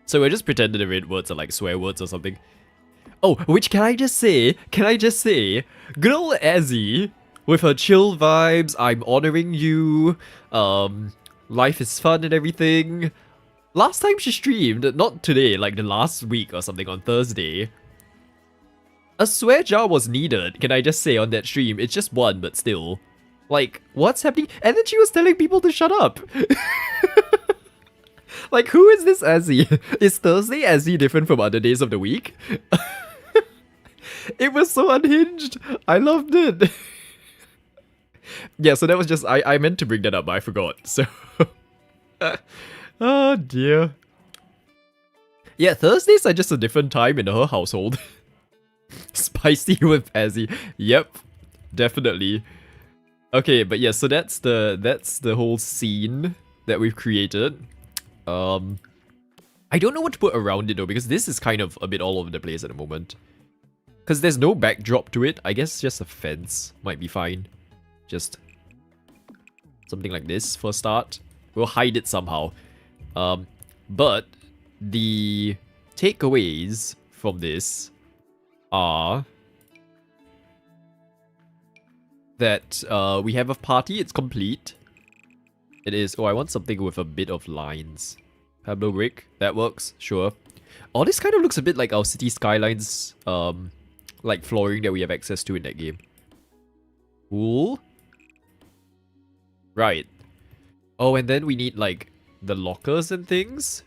So we're just pretending the red words are like swear words or something. Oh, which can I just say? Good old Azzy, with her chill vibes, I'm honoring you, life is fun and everything. Last time she streamed, not today, like the last week or something on Thursday, a swear jar was needed, can I just say, on that stream. It's just one, but still. Like, what's happening? And then she was telling people to shut up. Like, who is this Azzy? Is Thursday Azzy different from other days of the week? It was so unhinged. I loved it. Yeah, so that was just... I meant to bring that up, but I forgot. So... Oh, dear. Yeah, Thursdays are just a different time in her household. Spicy with Azzy. Yep. Definitely. Okay, but yeah, so that's the whole scene that we've created. I don't know what to put around it though, because this is kind of a bit all over the place at the moment. Because there's no backdrop to it. I guess just a fence might be fine. Just something like this for a start. We'll hide it somehow. But the takeaways from this are that we have a party. It's complete. It is... Oh, I want something with a bit of lines. Pablo brick. That works. Sure. Oh, this kind of looks a bit like our city skylines, like flooring that we have access to in that game. Cool. Right. Oh, and then we need, like, the lockers and things.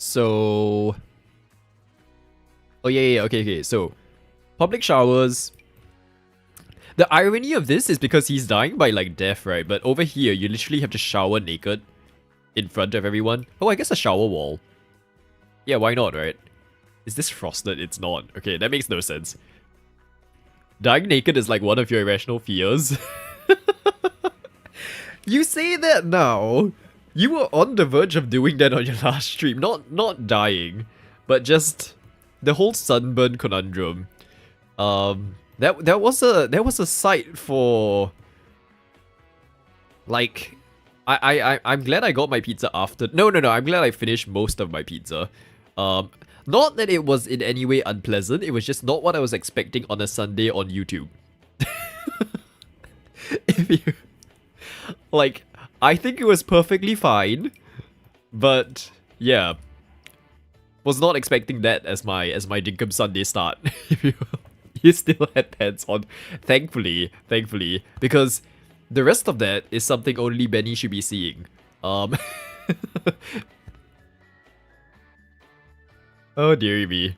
So... Oh yeah, okay. So, public showers. The irony of this is because he's dying by like death, right? But over here, you literally have to shower naked in front of everyone. Oh, I guess a shower wall. Yeah, why not, right? Is this frosted? It's not. Okay, that makes no sense. Dying naked is like one of your irrational fears. You say that now. You were on the verge of doing that on your last stream. Not dying, but just the whole sunburn conundrum. That was a sight for like I'm glad I got my pizza after. No. I'm glad I finished most of my pizza. Not that it was in any way unpleasant. It was just not what I was expecting on a Sunday on YouTube. If you like, I think it was perfectly fine, but yeah, was not expecting that as my Dinkum Sunday start. If you will. You still had pants on, thankfully, because the rest of that is something only Benny should be seeing. Oh dearie me.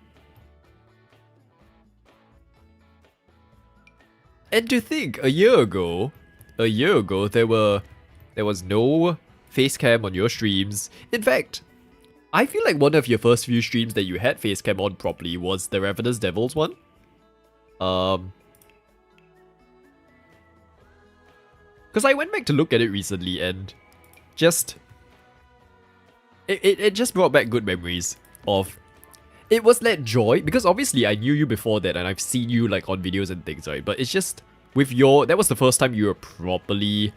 And to think, a year ago, there was no face cam on your streams. In fact, I feel like one of your first few streams that you had face cam on properly was the Ravenous Devils one. Because I went back to look at it recently and just... It just brought back good memories of... It was that joy, because obviously I knew you before that and I've seen you like on videos and things, right? But it's just, with your... That was the first time you were properly,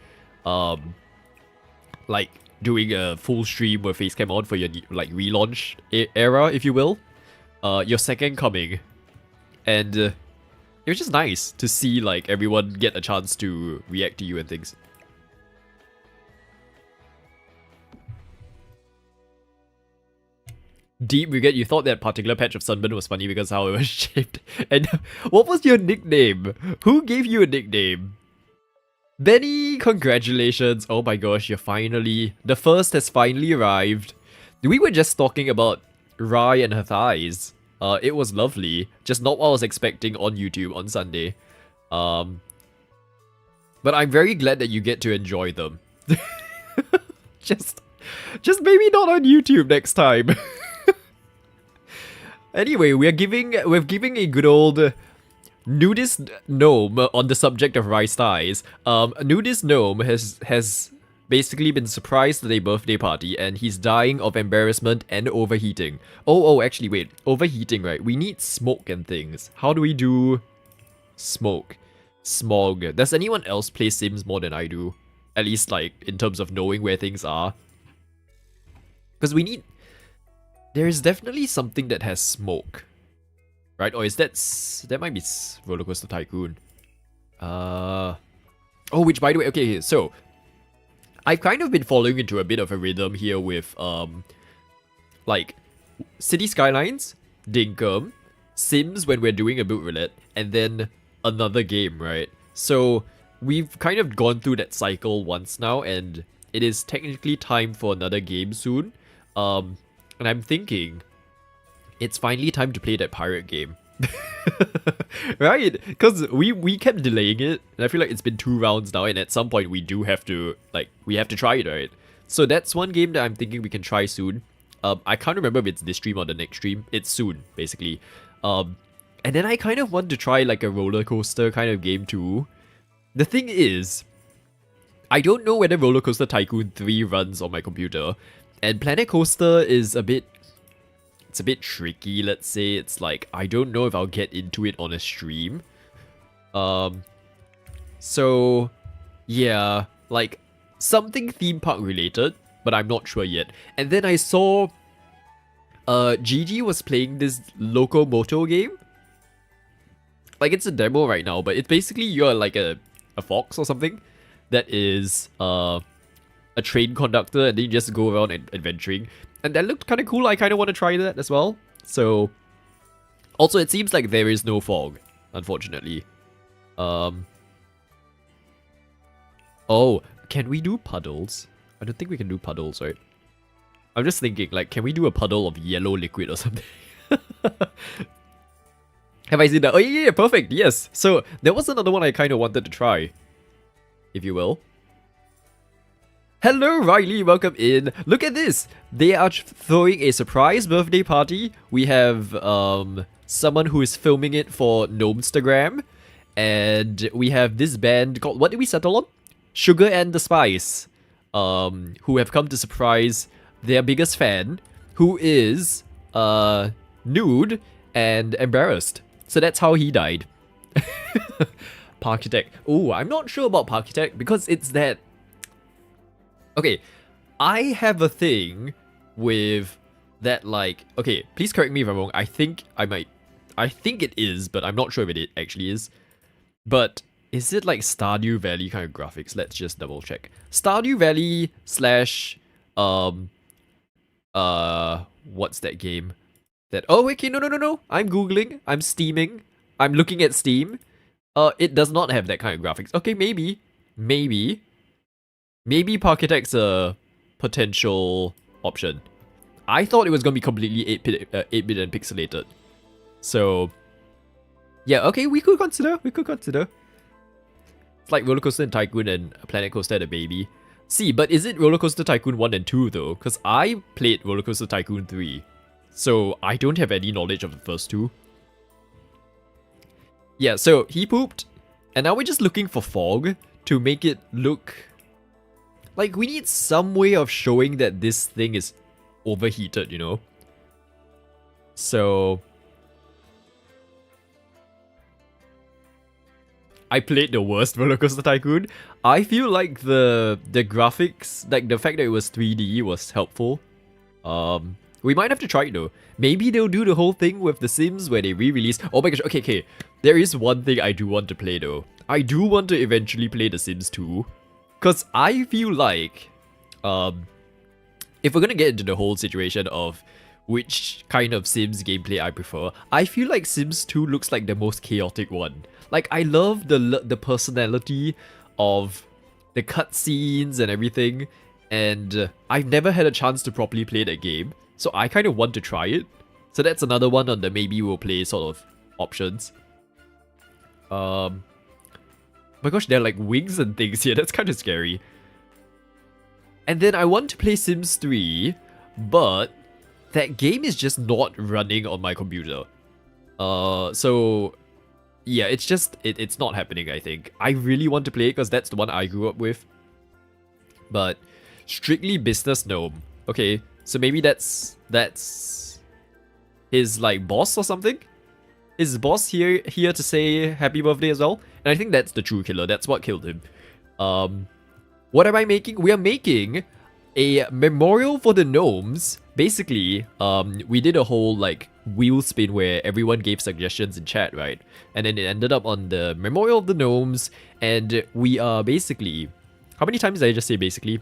like, doing a full stream with facecam on for your, like, relaunch era, if you will. Your second coming. And... it was just nice to see like everyone get a chance to react to you and things. Deep regret, you thought that particular patch of sunburn was funny because how it was shaped. And what was your nickname? Who gave you a nickname? Benny, congratulations. Oh my gosh, you're finally... The first has finally arrived. We were just talking about Rai and her thighs. It was lovely, just not what I was expecting on YouTube on Sunday. But I'm very glad that you get to enjoy them. just maybe not on YouTube next time. Anyway, we're giving a good old nudist gnome on the subject of rice thighs. Nudist gnome has basically been surprised at a birthday party and he's dying of embarrassment and overheating. Oh, actually, wait. Overheating, right? We need smoke and things. How do we do smoke? Smog. Does anyone else play Sims more than I do? At least, like, in terms of knowing where things are. Because we need... There is definitely something that has smoke. Right? Or is that... That might be Roller Coaster Tycoon. Oh, which, by the way... Okay, so... I've kind of been falling into a bit of a rhythm here with, like, City Skylines, Dinkum, Sims when we're doing a boot roulette, and then another game, right? So, we've kind of gone through that cycle once now, and it is technically time for another game soon. And I'm thinking, it's finally time to play that pirate game. Right? Because we kept delaying it, and I feel like it's been 2 rounds now, and at some point we do have to, like, we have to try it, right? So that's one game that I'm thinking we can try soon. I can't remember if it's this stream or the next stream. It's soon, basically. And then I kind of want to try, like, a roller coaster kind of game too. The thing is, I don't know whether Roller Coaster Tycoon 3 runs on my computer, and Planet Coaster is a bit... It's a bit tricky, let's say. It's like, I don't know if I'll get into it on a stream. So, yeah, like, something theme park related, but I'm not sure yet. And then I saw, Gigi was playing this Locomoto game. Like, it's a demo right now, but it's basically you're like a fox or something that is, a train conductor, and then you just go around and adventuring. And that looked kind of cool. I kind of want to try that as well. So, also it seems like there is no fog, unfortunately. Oh, can we do puddles? I don't think we can do puddles, right? I'm just thinking, like, can we do a puddle of yellow liquid or something? Have I seen that? Oh, yeah, perfect, yes. So, there was another one I kind of wanted to try, if you will. Hello, Riley, welcome in. Look at this. They are throwing a surprise birthday party. We have someone who is filming it for Gnomestagram. And we have this band called, what did we settle on? Sugar and the Spice. Who have come to surprise their biggest fan, who is nude and embarrassed. So that's how he died. Parkitect. Oh, I'm not sure about Parkitect because it's that. Okay, I have a thing with that, like, okay, please correct me if I'm wrong. I think it is, but I'm not sure if it actually is. But is it like Stardew Valley kind of graphics? Let's just double check. Stardew Valley slash what's that game? That, oh, okay, no. I'm Googling, I'm steaming, I'm looking at Steam. It does not have that kind of graphics. Okay, maybe Parkitect's a potential option. I thought it was gonna be completely 8-bit and pixelated. So, yeah, okay, we could consider. It's like Roller Coaster and Tycoon and Planet Coaster and a Baby. See, but is it Roller Coaster Tycoon 1 and 2 though? Because I played Roller Coaster Tycoon 3. So I don't have any knowledge of the first two. Yeah, so he pooped. And now we're just looking for fog to make it look... Like, we need some way of showing that this thing is overheated, you know? So... I played the worst Roller Coaster Tycoon. I feel like the graphics, like the fact that it was 3D was helpful. We might have to try it though. Maybe they'll do the whole thing with The Sims where they re-release. Oh my gosh, okay. There is one thing I do want to play though. I do want to eventually play The Sims 2. Because I feel like, if we're gonna get into the whole situation of which kind of Sims gameplay I prefer, I feel like Sims 2 looks like the most chaotic one. Like, I love the personality of the cutscenes and everything, and I've never had a chance to properly play that game, so I kind of want to try it. So that's another one on the maybe we'll play sort of options. My gosh, there are like wings and things here, that's kind of scary. And then I want to play Sims 3, but that game is just not running on my computer. So yeah, it's just, it's not happening, I think. I really want to play it because that's the one I grew up with. But strictly business gnome. Okay, so maybe that's his like boss or something? Is his boss here to say happy birthday as well? And I think that's the true killer. That's what killed him. What am I making? We are making a memorial for the gnomes. Basically, we did a whole like wheel spin where everyone gave suggestions in chat, right? And then it ended up on the memorial of the gnomes, and we are basically, how many times did I just say basically?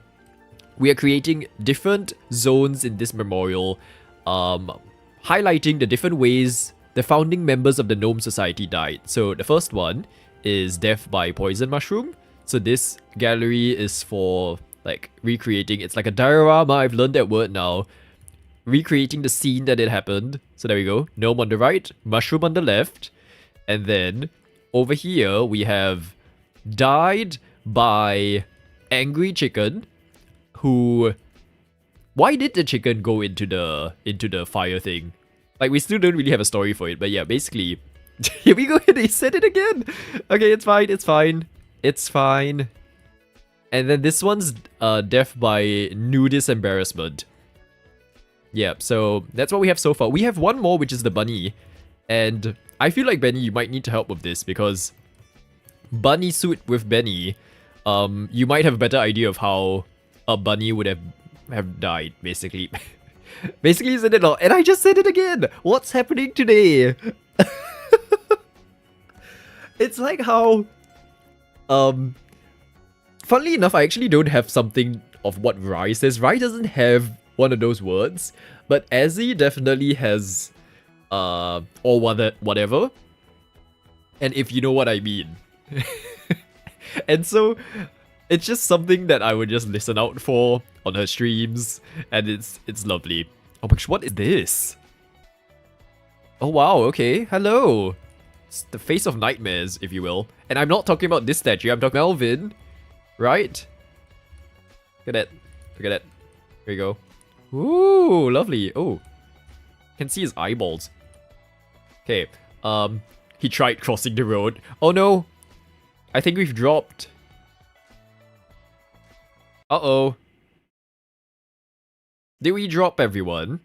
We are creating different zones in this memorial, highlighting the different ways the founding members of the Gnome Society died. So the first one is death by poison mushroom. So this gallery is for like recreating, it's like a diorama, I've learned that word now. Recreating the scene that it happened. So there we go. Gnome on the right, mushroom on the left. And then over here we have died by angry chicken, who... Why did the chicken go into the fire thing? Like, we still don't really have a story for it, but yeah, basically... Here we go, they said it again! Okay, it's fine. And then this one's death by nudist embarrassment. Yeah, so that's what we have so far. We have one more, which is the bunny. And I feel like Benny, you might need to help with this, because bunny suit with Benny, you might have a better idea of how a bunny would have died, basically. Basically, you said it all, and I just said it again! What's happening today? It's like how... funnily enough, I actually don't have something of what Rai says. Rai doesn't have one of those words, but Azzy definitely has, or whatever. And if you know what I mean. And so, It's just something that I would just listen out for on her streams, and it's lovely. Oh my gosh, what is this? Oh wow, okay, hello. It's the face of nightmares, if you will. And I'm not talking about this statue, I'm talking Melvin, right? Look at that, look at that. There you go. Ooh, lovely. Oh, can see his eyeballs. Okay, he tried crossing the road. Oh no, I think we've dropped. Uh-oh. Did we drop everyone?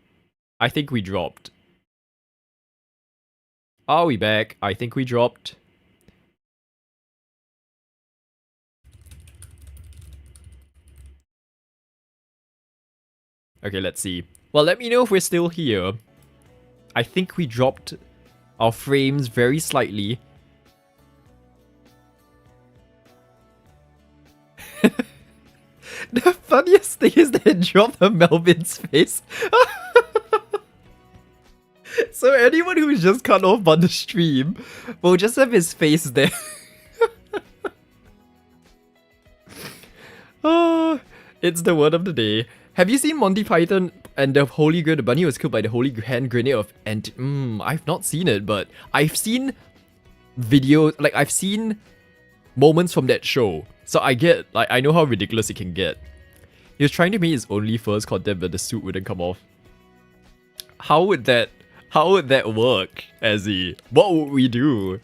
I think we dropped. Are we back? I think we dropped. Okay, let's see. Well, let me know if we're still here. I think we dropped our frames very slightly. The funniest thing is that it dropped on Melvin's face. So anyone who's just cut off on the stream will just have his face there. Oh, it's the word of the day. Have you seen Monty Python and the Holy Grail? The bunny was killed by the Holy Hand Grenade of I've not seen it, but I've seen videos, like I've seen moments from that show. So I get, like, I know how ridiculous it can get. He was trying to make his Onlyfurs content, but the suit wouldn't come off. How would that work, Azzy? What would we do?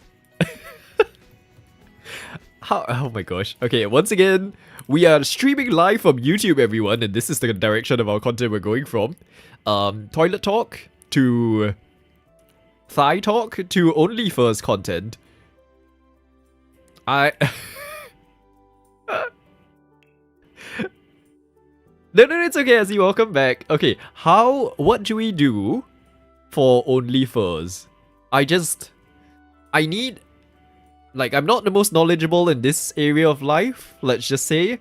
Oh my gosh. Okay, once again, we are streaming live from YouTube, everyone, and this is the direction of our content we're going from. Toilet talk to thigh talk to Onlyfurs content. No, it's okay, Azzy, welcome back. Okay, what do we do for Onlyfurs? I need, like, I'm not the most knowledgeable in this area of life, let's just say.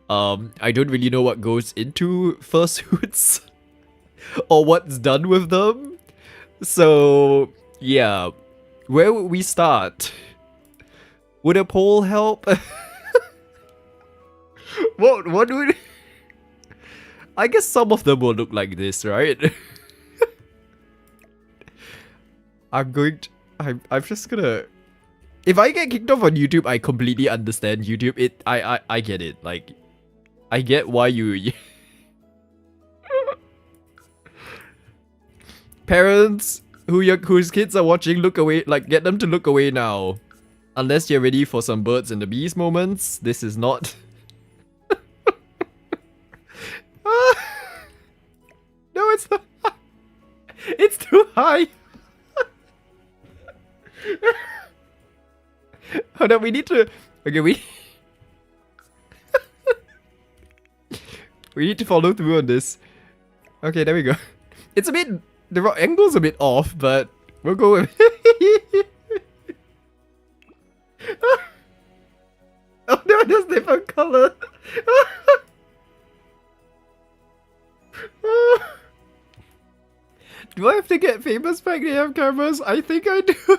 I don't really know what goes into fursuits or what's done with them. So, yeah, where would we start? Would a poll help? What would... I guess some of them will look like this, right? I'm just gonna... If I get kicked off on YouTube, I completely understand YouTube. I get it. Like, I get why you... Parents whose kids are watching, look away. Like, get them to look away now. Unless you're ready for some birds and the bees moments. This is not... No, it's not. It's too high. Hold on, we need to... Okay, we need to follow through on this. Okay, there we go. It's a bit... The angle's a bit off, but we'll go with it. Oh no, there's different color. Do I have to get famous back they have cameras? I think I do.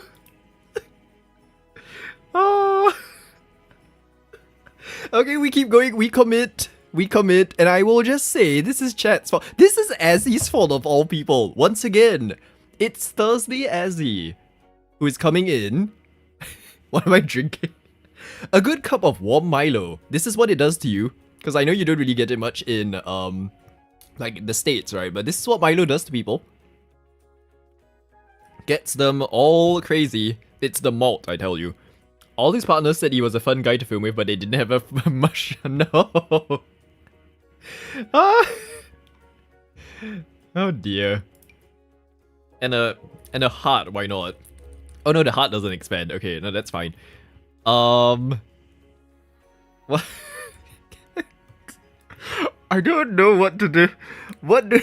Oh. Okay, we keep going. We commit. And I will just say, this is chat's fault. This is Azzy's fault of all people. Once again, it's Thursday Azzy, who is coming in. What am I drinking? A good cup of warm Milo. This is what it does to you. Because I know you don't really get it much in, like, the States, right? But this is what Milo does to people. Gets them all crazy. It's the malt, I tell you. All his partners said he was a fun guy to film with, but they didn't have a much. No. Ah. Oh dear. And a heart, why not? Oh no, the heart doesn't expand. Okay, no, that's fine. What? I don't know what to do. What do...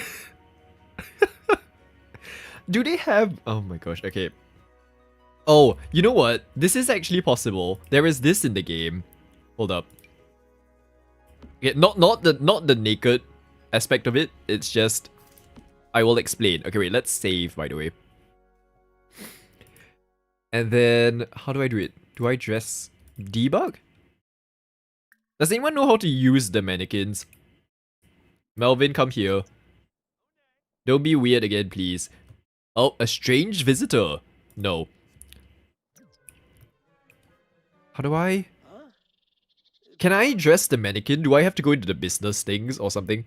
Do they have... Oh my gosh, okay. Oh, you know what? This is actually possible. There is this in the game. Hold up. Okay, not the naked aspect of it. It's just... I will explain. Okay, wait, let's save, by the way. And then... How do I do it? Do I dress... Debug? Does anyone know how to use the mannequins? Melvin, come here. Don't be weird again, please. Oh, a strange visitor. No. How do I... Can I dress the mannequin? Do I have to go into the business things or something?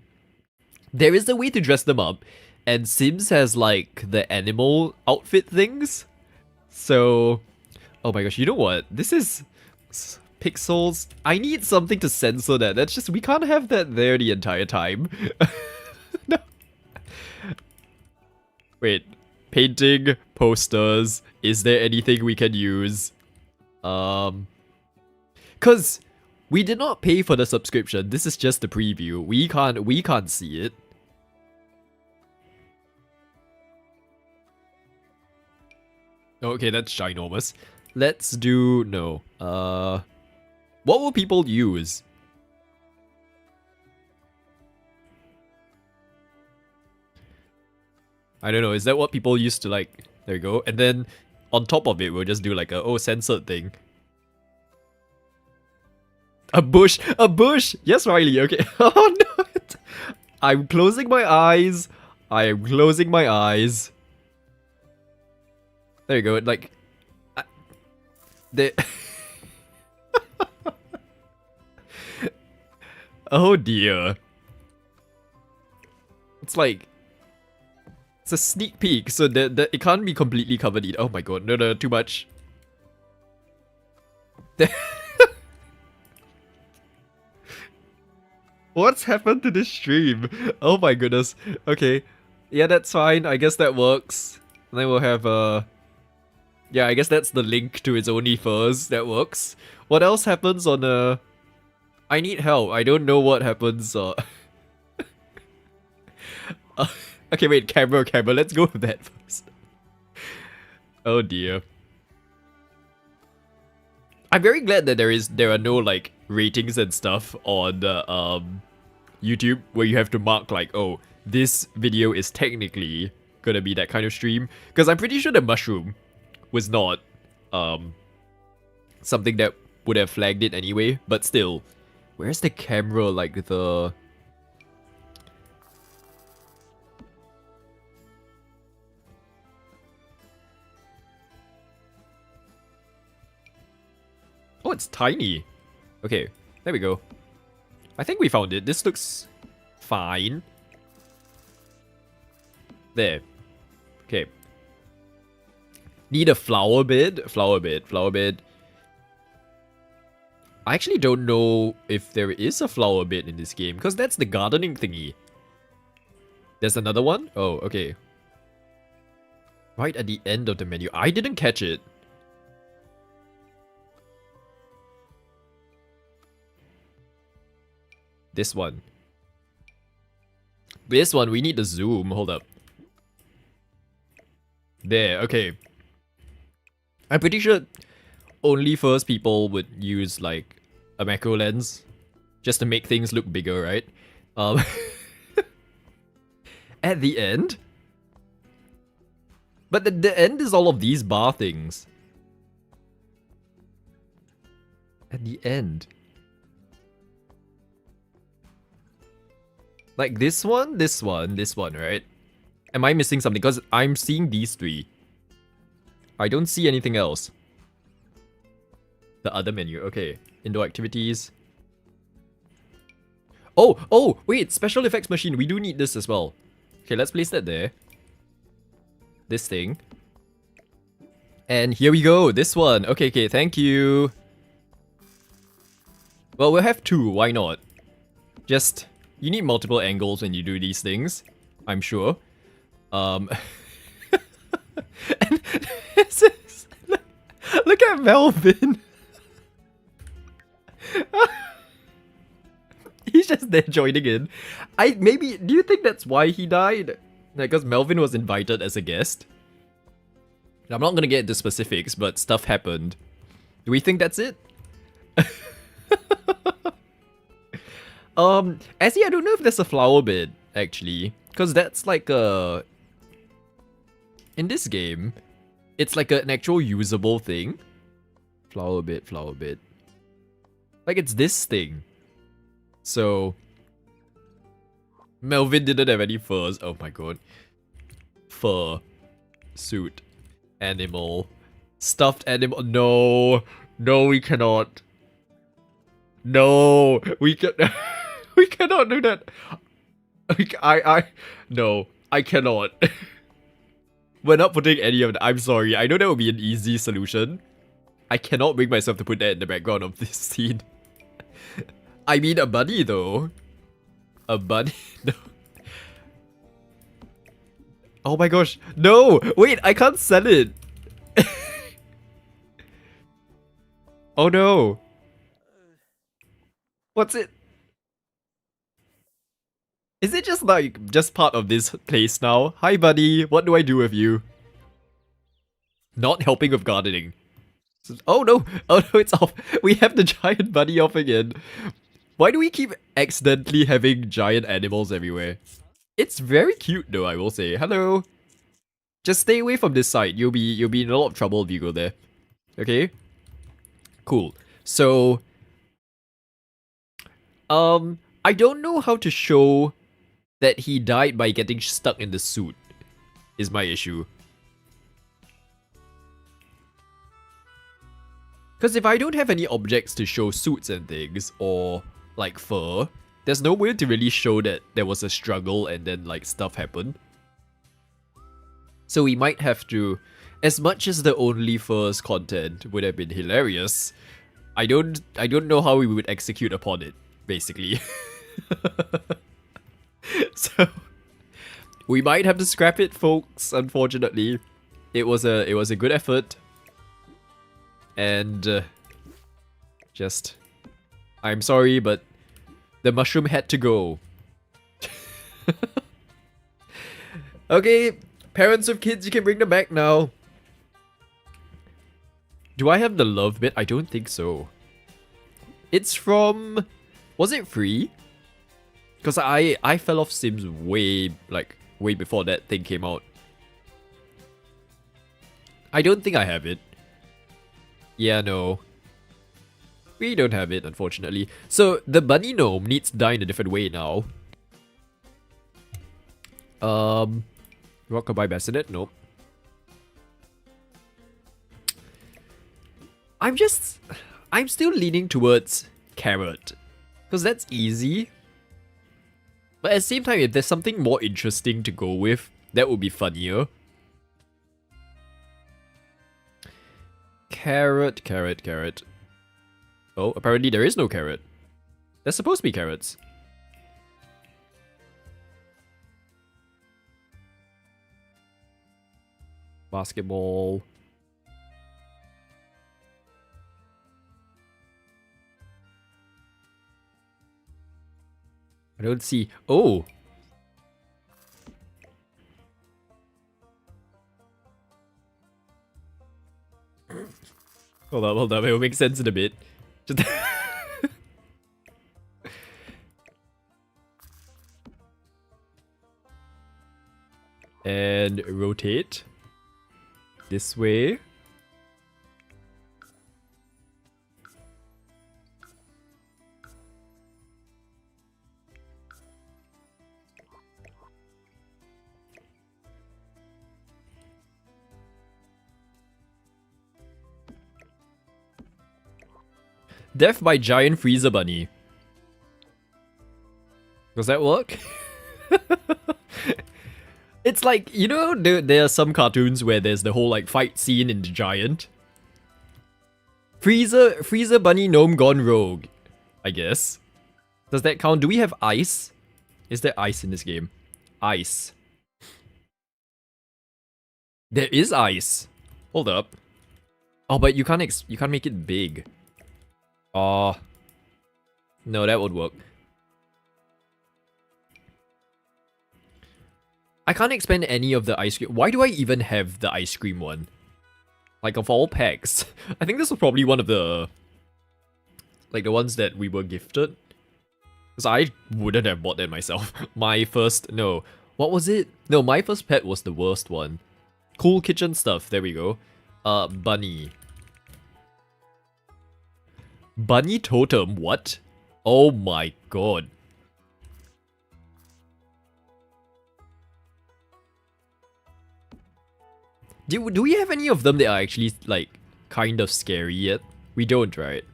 There is a way to dress them up. And Sims has like the animal outfit things. So... Oh my gosh, you know what? This is... Pixels. I need something to censor that. That's just... We can't have that there the entire time. No. Wait. Painting, posters. Is there anything we can use? Cause we did not pay for the subscription. This is just the preview. We can't see it. Okay, that's ginormous. Let's do no. What will people use? I don't know, is that what people used to like? There you go. And then on top of it, we'll just do like a censored thing. A bush! A bush! Yes, Riley, okay. Oh no! I'm closing my eyes. I am closing my eyes. There you go, like... Oh dear. It's like... It's a sneak peek, so that it can't be completely covered in. Oh my god, no, too much. What's happened to this stream? Oh my goodness. Okay. Yeah, that's fine. I guess that works. And then we'll have yeah, I guess that's the link to its Onlyfurs. That works. What else happens on I need help. I don't know what happens okay, wait, camera. Let's go with that first. Oh dear. I'm very glad that there are no like ratings and stuff on YouTube where you have to mark like, oh, this video is technically gonna be that kind of stream. Because I'm pretty sure the mushroom was not something that would have flagged it anyway. But still, where's the camera? Like the... Oh, it's tiny. Okay, there we go. I think we found it. This looks fine. There. Okay. Need a flower bed. Flower bed. I actually don't know if there is a flower bed in this game, because that's the gardening thingy. There's another one? Oh, okay. Right at the end of the menu. I didn't catch it. This one. This one, we need the zoom. Hold up. There, okay. I'm pretty sure Onlyfurs people would use like a macro lens just to make things look bigger, right? At the end? But the end is all of these bar things. At the end. Like this one, right? Am I missing something? Because I'm seeing these three. I don't see anything else. The other menu, okay. Indoor activities. Oh, wait, special effects machine. We do need this as well. Okay, let's place that there. This thing. And here we go, this one. Okay, thank you. Well, we'll have two, why not? Just... You need multiple angles when you do these things, I'm sure. And this is, look at Melvin. He's just there joining in. Maybe, do you think that's why he died? Because Melvin was invited as a guest. I'm not gonna get into specifics, but stuff happened. Do we think that's it? Actually, I don't know if there's a flower bed, actually. Because that's like a... In this game, it's like an actual usable thing. Flower bed. Like, it's this thing. So Melvin didn't have any furs. Oh my god. Fur. Suit. Animal. Stuffed animal. No. No, we cannot. No. We can we cannot do that. No. I cannot. We're not putting any of that. I'm sorry. I know that would be an easy solution. I cannot bring myself to put that in the background of this scene. I mean a bunny though. A bunny? No. Oh my gosh. No! Wait, I can't sell it. Oh no. What's it? Is it just like, just part of this place now? Hi buddy, what do I do with you? Not helping with gardening. Oh no, it's off. We have the giant bunny off again. Why do we keep accidentally having giant animals everywhere? It's very cute though, I will say. Hello. Just stay away from this side. You'll be in a lot of trouble if you go there. Okay? Cool. So I don't know how to show that he died by getting stuck in the suit, is my issue. Because if I don't have any objects to show suits and things, or like fur, there's no way to really show that there was a struggle and then like stuff happened. So we might have to, as much as the Onlyfurs content would have been hilarious, I don't know how we would execute upon it, basically. So we might have to scrap it, folks, unfortunately. It was a good effort. And just I'm sorry, but the mushroom had to go. Okay, parents of kids, you can bring them back now. Do I have the love bit? I don't think so. It's from... Was it free? Because I fell off Sims way before that thing came out. I don't think I have it. Yeah, no. We don't have it, unfortunately. So, the bunny gnome needs to die in a different way now. Rockabye Bassinet? Nope. I'm still leaning towards carrot. Because that's easy. But at the same time, if there's something more interesting to go with, that would be funnier. Carrot, carrot, carrot. Oh, apparently there is no carrot. There's supposed to be carrots. Basketball. I don't see. Oh! Hold up. It will make sense in a bit. Just and rotate this way. Death by giant freezer bunny. Does that work? It's like, you know, there are some cartoons where there's the whole like fight scene in the giant. Freezer bunny gnome gone rogue, I guess. Does that count? Do we have ice? Is there ice in this game? Ice. There is ice. Hold up. Oh, but you can't make it big. Oh. No, that would work. I can't expand any of the ice cream. Why do I even have the ice cream one? Like, of all packs. I think this was probably one of the... like, the ones that we were gifted. Because I wouldn't have bought that myself. My first... No. What was it? No, my first pet was the worst one. Cool kitchen stuff. There we go. Bunny. Bunny totem? What? Oh my god. Do we have any of them that are actually, like, kind of scary yet? We don't, right?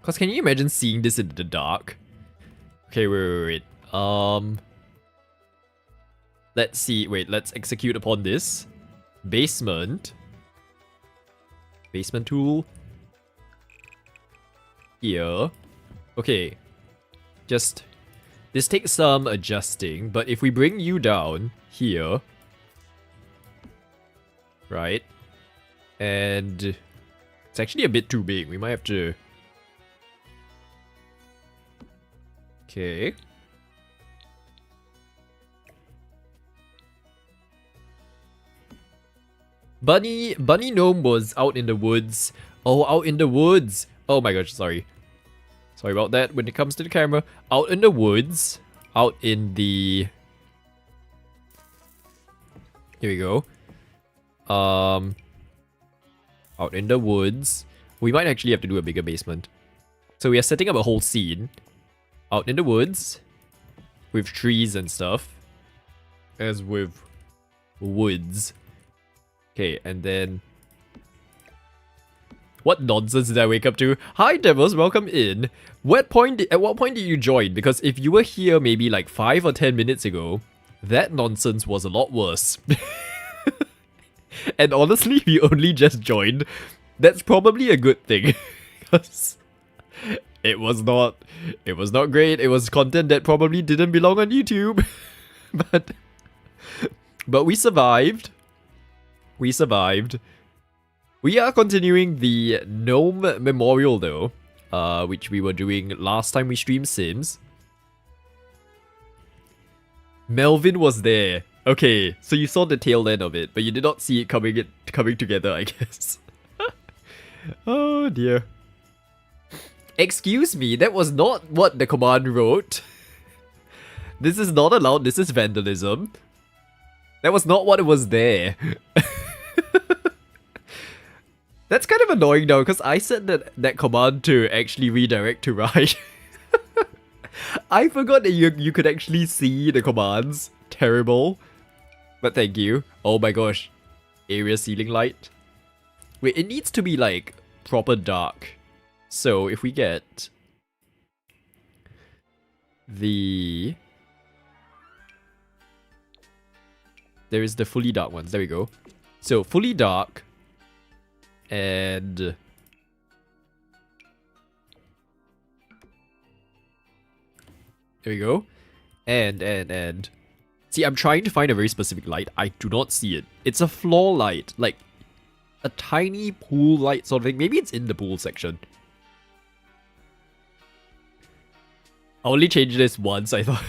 Because can you imagine seeing this in the dark? Okay, wait. Let's see. Wait, let's execute upon this. Basement. Basement tool. Here. Okay. Just... This takes some adjusting, but if we bring you down here... Right? And... It's actually a bit too big. We might have to... Okay. Bunny Gnome was out in the woods. Oh, out in the woods. Oh my gosh, sorry. Sorry about that when it comes to the camera. Out in the woods. Out in the... Here we go. Out in the woods. We might actually have to do a bigger basement. So we are setting up a whole scene. Out in the woods. With trees and stuff. As with woods. Okay, and then... What nonsense did I wake up to? Hi Devils, welcome in. At what point did you join? Because if you were here maybe like 5 or 10 minutes ago, that nonsense was a lot worse. And honestly, if you only just joined, that's probably a good thing. Because it was not great. It was content that probably didn't belong on YouTube. But we survived. We survived. We are continuing the Gnome Memorial though, which we were doing last time we streamed Sims. Melvin was there. Okay, so you saw the tail end of it, but you did not see it coming together, I guess. Oh dear. Excuse me, that was not what the command wrote. This is not allowed, this is vandalism. That was not what was there. That's kind of annoying now, because I set that command to actually redirect to right. I forgot that you could actually see the commands. Terrible. But thank you. Oh my gosh. Area ceiling light. Wait, it needs to be like proper dark. So if we get the... There is the fully dark ones. There we go. So fully dark. And... There we go. And... See, I'm trying to find a very specific light. I do not see it. It's a floor light. Like, a tiny pool light sort of thing. Maybe it's in the pool section. I only changed this once, I thought.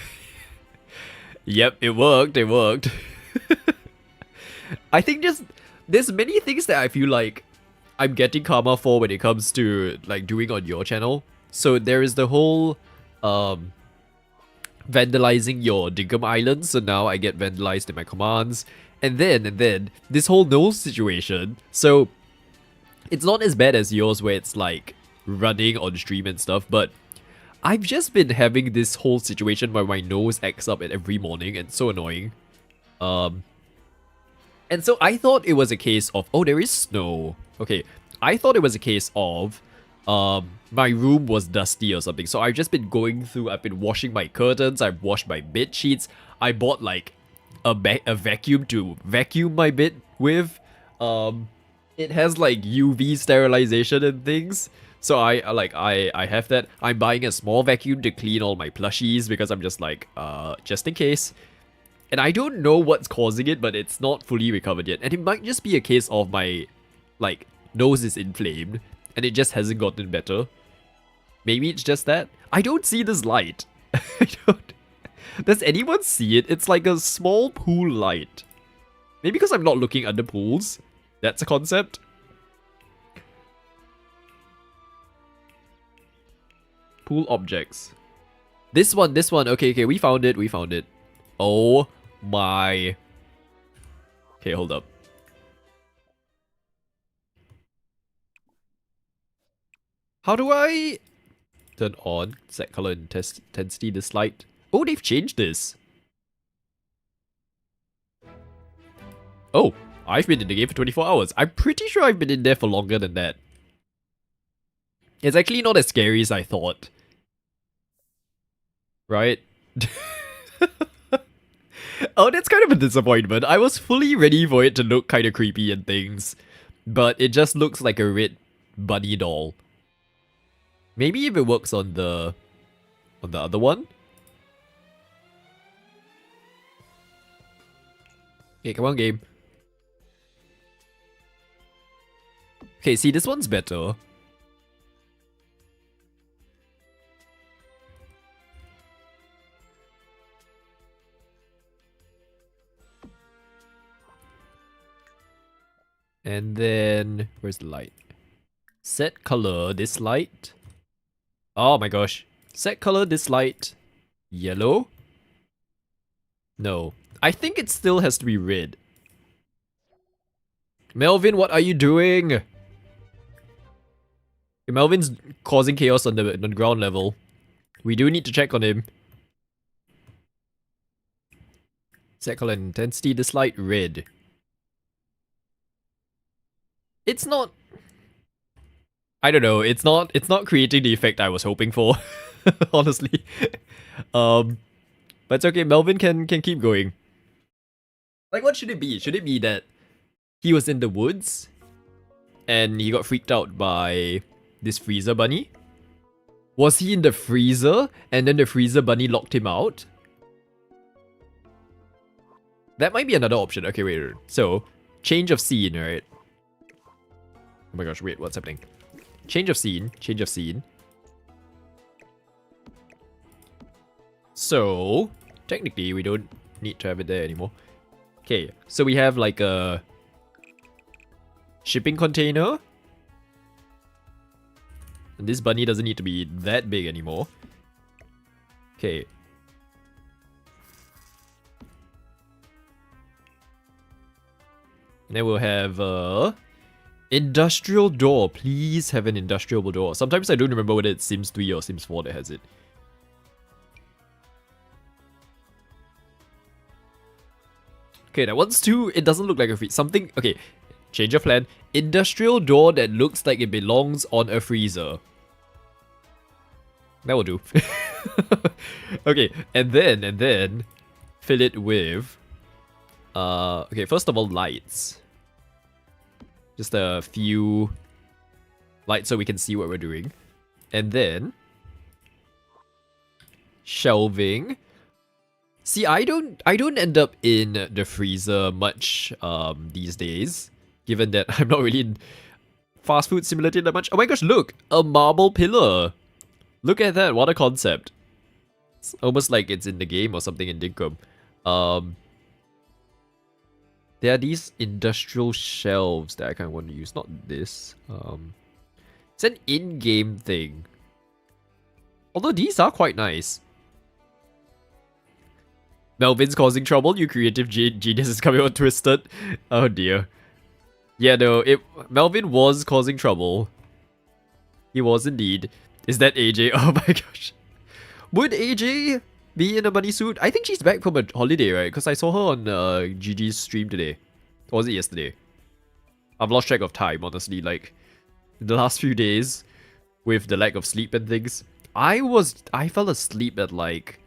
Yep, it worked. It worked. I think just... There's many things that I feel like I'm getting karma for when it comes to like doing on your channel. So there is the whole vandalizing your Dinkum Island, so now I get vandalized in my commands. And then this whole nose situation. So it's not as bad as yours where it's like running on stream and stuff, but I've just been having this whole situation where my nose acts up at every morning and it's so annoying. And so I thought it was a case of, oh, there is snow. Okay, I thought it was a case of, my room was dusty or something. So I've just been going through, I've been washing my curtains, I've washed my bed sheets. I bought like a vacuum to vacuum my bed with. It has like UV sterilization and things. So I have that. I'm buying a small vacuum to clean all my plushies because I'm just like, just in case. And I don't know what's causing it, but it's not fully recovered yet. And it might just be a case of my, like, nose is inflamed. And it just hasn't gotten better. Maybe it's just that. I don't see this light. I don't... Does anyone see it? It's like a small pool light. Maybe because I'm not looking under pools. That's a concept. Pool objects. This one. Okay, we found it. Oh my... Okay, hold up. How do I turn on set color intensity this light? Oh, they've changed this. Oh, I've been in the game for 24 hours. I'm pretty sure I've been in there for longer than that. It's actually not as scary as I thought. Right? Oh, that's kind of a disappointment. I was fully ready for it to look kind of creepy and things. But it just looks like a red bunny doll. Maybe if it works on the other one? Okay, come on, game. Okay, see, this one's better. And then, where's the light? Set color this light. Oh my gosh. Set color this light. Yellow? No. I think it still has to be red. Melvin, what are you doing? Melvin's causing chaos on the ground level. We do need to check on him. Set color intensity this light red. It's not... I don't know, it's not creating the effect I was hoping for. Honestly. But it's okay, Melvin can keep going. Like, what should it be? Should it be that he was in the woods and he got freaked out by this freezer bunny? Was he in the freezer and then the freezer bunny locked him out? That might be another option. Okay, wait. So, change of scene, right? Oh my gosh, wait, what's happening? Change of scene. So, technically, we don't need to have it there anymore. Okay, so we have like a shipping container. And this bunny doesn't need to be that big anymore. Okay. And then we'll have industrial door. Please have an industrial door. Sometimes I don't remember whether it's Sims 3 or Sims 4 that has it. Okay, that one's too... It doesn't look like a something... Okay, change of plan. Industrial door that looks like it belongs on a freezer. That will do. Okay, and then fill it with... okay, first of all, lights. Just a few lights so we can see what we're doing. And then shelving. See, I don't end up in the freezer much these days, given that I'm not really in fast food simulator that much. Oh my gosh, look! A marble pillar! Look at that, what a concept. It's almost like it's in the game or something in Dinkum. There are these industrial shelves that I kind of want to use. Not this. It's an in-game thing. Although these are quite nice. Melvin's causing trouble. You creative genius is coming out twisted. Oh dear. Yeah, no. Melvin was causing trouble. He was indeed. Is that AJ? Oh my gosh. Would AJ be in a bunny suit? I think she's back from a holiday, right? Because I saw her on GG's stream today. Or was it yesterday? I've lost track of time, honestly. Like, in the last few days, with the lack of sleep and things, I fell asleep at like...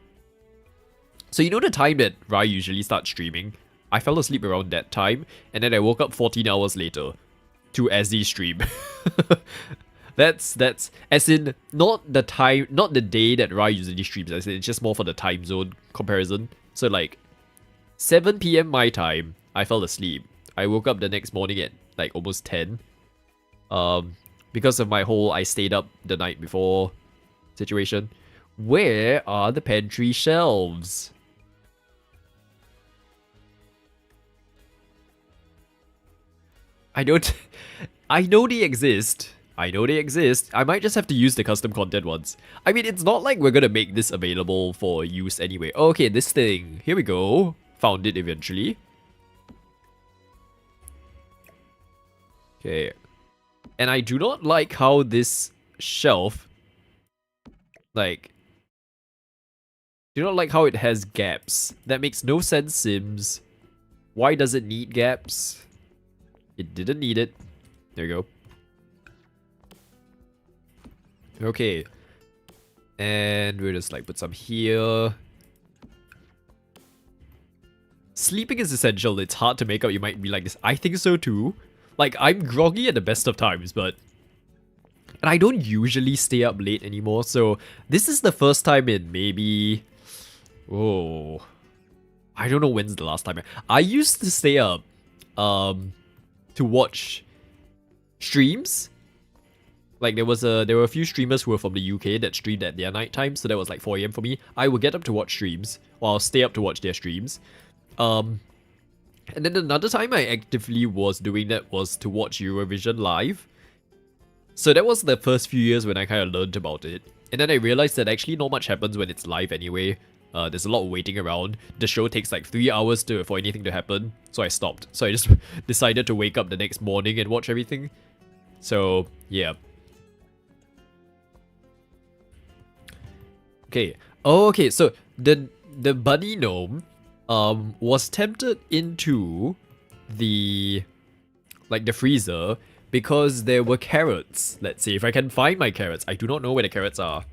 So you know the time that Rai usually starts streaming? I fell asleep around that time, and then I woke up 14 hours later to Azzy's stream. That's as in not the time, not the day that Rai usually streams. As in, it's just more for the time zone comparison. So like 7 PM my time, I fell asleep. I woke up the next morning at like almost 10. Because of my whole I stayed up the night before situation. Where are the pantry shelves? I know they exist. I might just have to use the custom content ones. I mean, it's not like we're gonna make this available for use anyway. Okay, this thing. Here we go. Found it eventually. Okay. And I do not like how this shelf, like, do you not like how it has gaps? That makes no sense, Sims. Why does it need gaps? It didn't need it. There you go. Okay. And we'll just like put some here. Sleeping is essential. It's hard to make up. You might be like this. I think so too. Like, I'm groggy at the best of times, but... And I don't usually stay up late anymore, so this is the first time in maybe... Oh... I don't know when's the last time. I used to stay up to watch streams. Like, there were a few streamers who were from the UK that streamed at their night time, so that was like 4 AM for me. I would get up to watch streams, or I'll stay up to watch their streams. And then another time I actively was doing that was to watch Eurovision live. So that was the first few years when I kind of learned about it. And then I realized that actually not much happens when it's live anyway. There's a lot of waiting around. The show takes like 3 hours for anything to happen. So I stopped. So I just decided to wake up the next morning and watch everything. So, yeah. Okay. Oh, okay. So the bunny gnome was tempted into the freezer because there were carrots. Let's see if I can find my carrots. I do not know where the carrots are.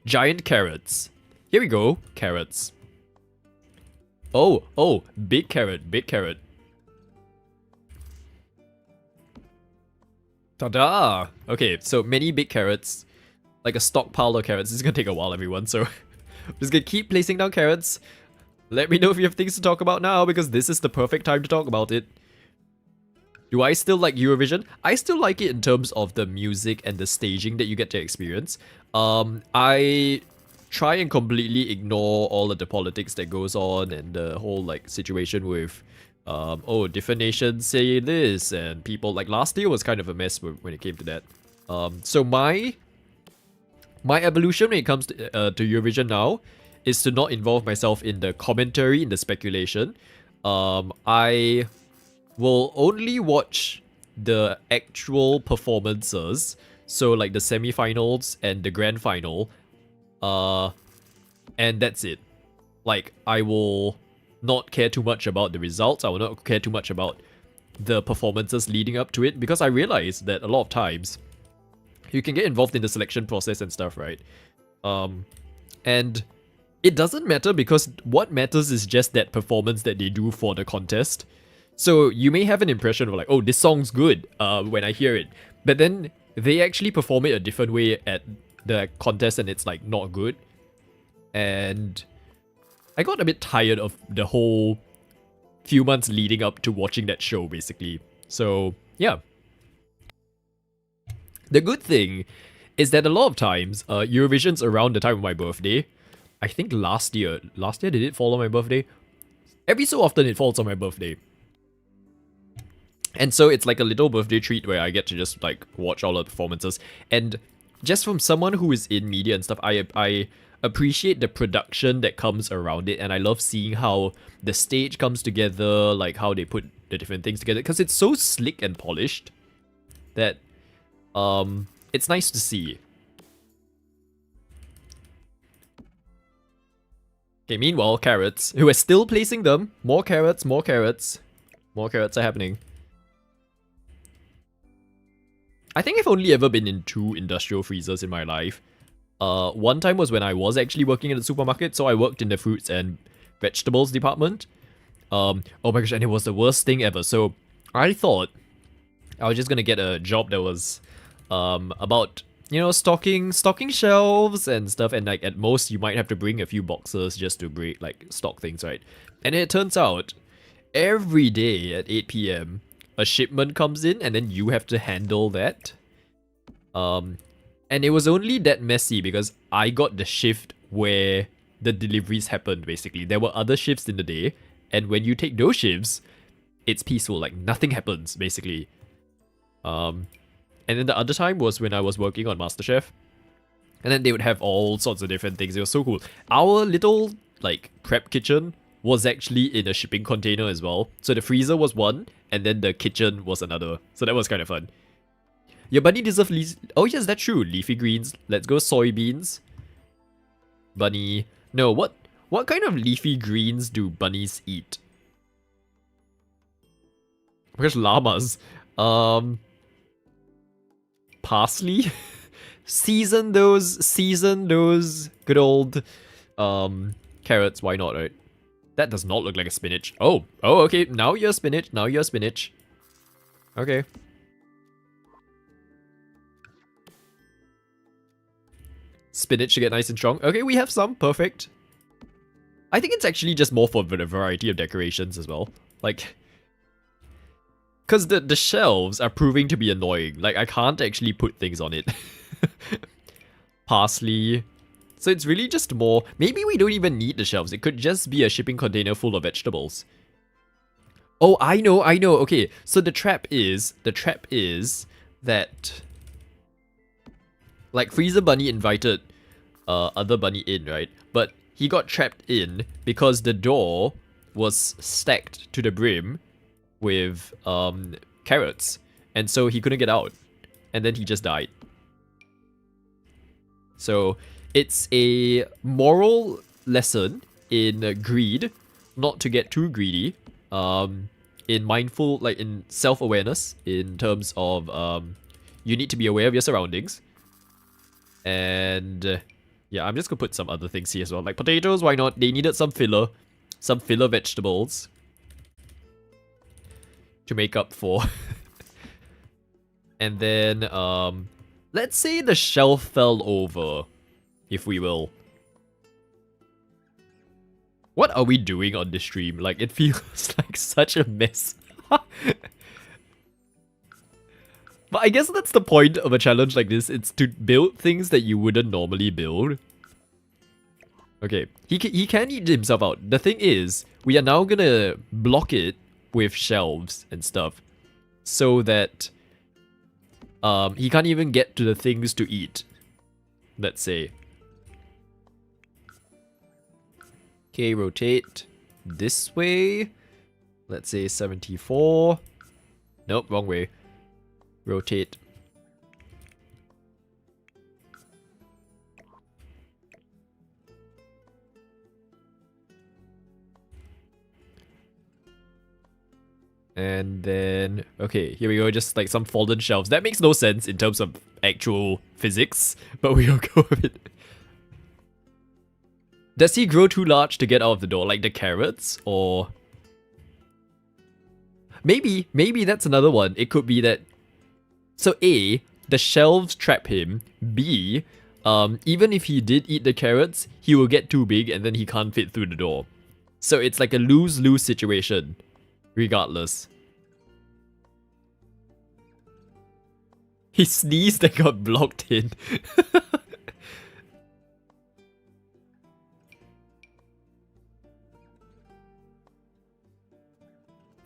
Giant carrots. Here we go. Carrots. Oh, big carrot, big carrot. Ta-da! Okay, so many big carrots. Like a stockpile of carrots. This is gonna take a while, everyone, so... I'm just gonna keep placing down carrots. Let me know if you have things to talk about now, because this is the perfect time to talk about it. Do I still like Eurovision? I still like it in terms of the music and the staging that you get to experience. I try and completely ignore all of the politics that goes on and the whole like situation with oh, different nations say this and people like last year was kind of a mess when it came to that. So my evolution when it comes to Eurovision now is to not involve myself in the commentary, in the speculation. I will only watch the actual performances, so like the semi-finals and the grand final, and that's it. Like, I will not care too much about the results, I will not care too much about the performances leading up to it, because I realize that a lot of times, you can get involved in the selection process and stuff, right? And it doesn't matter because what matters is just that performance that they do for the contest. So you may have an impression of like, oh, this song's good when I hear it. But then they actually perform it a different way at the contest and it's like not good. And I got a bit tired of the whole few months leading up to watching that show basically. So yeah. The good thing is that a lot of times, Eurovision's around the time of my birthday. I think last year did it fall on my birthday? Every so often it falls on my birthday. And so it's like a little birthday treat where I get to just like watch all the performances. And just from someone who is in media and stuff, I appreciate the production that comes around it. And I love seeing how the stage comes together, like how they put the different things together. Because it's so slick and polished that it's nice to see. Okay, meanwhile, carrots. We're still placing them. More carrots, more carrots. More carrots are happening. I think I've only ever been in 2 industrial freezers in my life. One time was when I was actually working in the supermarket, so I worked in the fruits and vegetables department. Oh my gosh, and it was the worst thing ever. So I thought I was just gonna get a job that was about, you know, stocking shelves and stuff, and like at most you might have to bring a few boxes just to stock things, right? And it turns out every day at 8 PM a shipment comes in and then you have to handle that. And it was only that messy because I got the shift where the deliveries happened basically. There were other shifts in the day, and when you take those shifts, it's peaceful, like nothing happens basically. And then the other time was when I was working on MasterChef. And then they would have all sorts of different things. It was so cool. Our little, like, prep kitchen was actually in a shipping container as well. So the freezer was one, and then the kitchen was another. So that was kind of fun. Your bunny deserves oh yes, that's true. Leafy greens. Let's go soybeans. Bunny. No, what kind of leafy greens do bunnies eat? Where's llamas? Parsley? season those good old carrots, why not, right? That does not look like a spinach. Oh, okay, now you're spinach, Okay. Spinach to get nice and strong. Okay, we have some, perfect. I think it's actually just more for the variety of decorations as well. Like, because the shelves are proving to be annoying. Like, I can't actually put things on it. Parsley. So it's really just more... Maybe we don't even need the shelves. It could just be a shipping container full of vegetables. Oh, I know. Okay, so the trap is that... Like, Freezer Bunny invited other bunny in, right? But he got trapped in because the door was stacked to the brim with carrots. And so he couldn't get out. And then he just died. So it's a moral lesson in greed, not to get too greedy. In mindful, like in self-awareness, in terms of you need to be aware of your surroundings. And yeah, I'm just gonna put some other things here as well, like potatoes. Why not? They needed some filler vegetables to make up for. And then let's say the shelf fell over, if we will. What are we doing on this stream? Like, it feels like such a mess. But I guess that's the point of a challenge like this. It's to build things that you wouldn't normally build. Okay, he can eat himself out. The thing is, we are now gonna block it with shelves and stuff, so that he can't even get to the things to eat. Let's say. Okay, rotate this way. Let's say 74. Nope, wrong way. Rotate. And then, okay, here we go, just like some fallen shelves. That makes no sense in terms of actual physics, but we'll go with it. Does he grow too large to get out of the door, like the carrots, or... Maybe that's another one. It could be that... So A, the shelves trap him. B, even if he did eat the carrots, he will get too big and then he can't fit through the door. So it's like a lose-lose situation, regardless. He sneezed and got blocked in.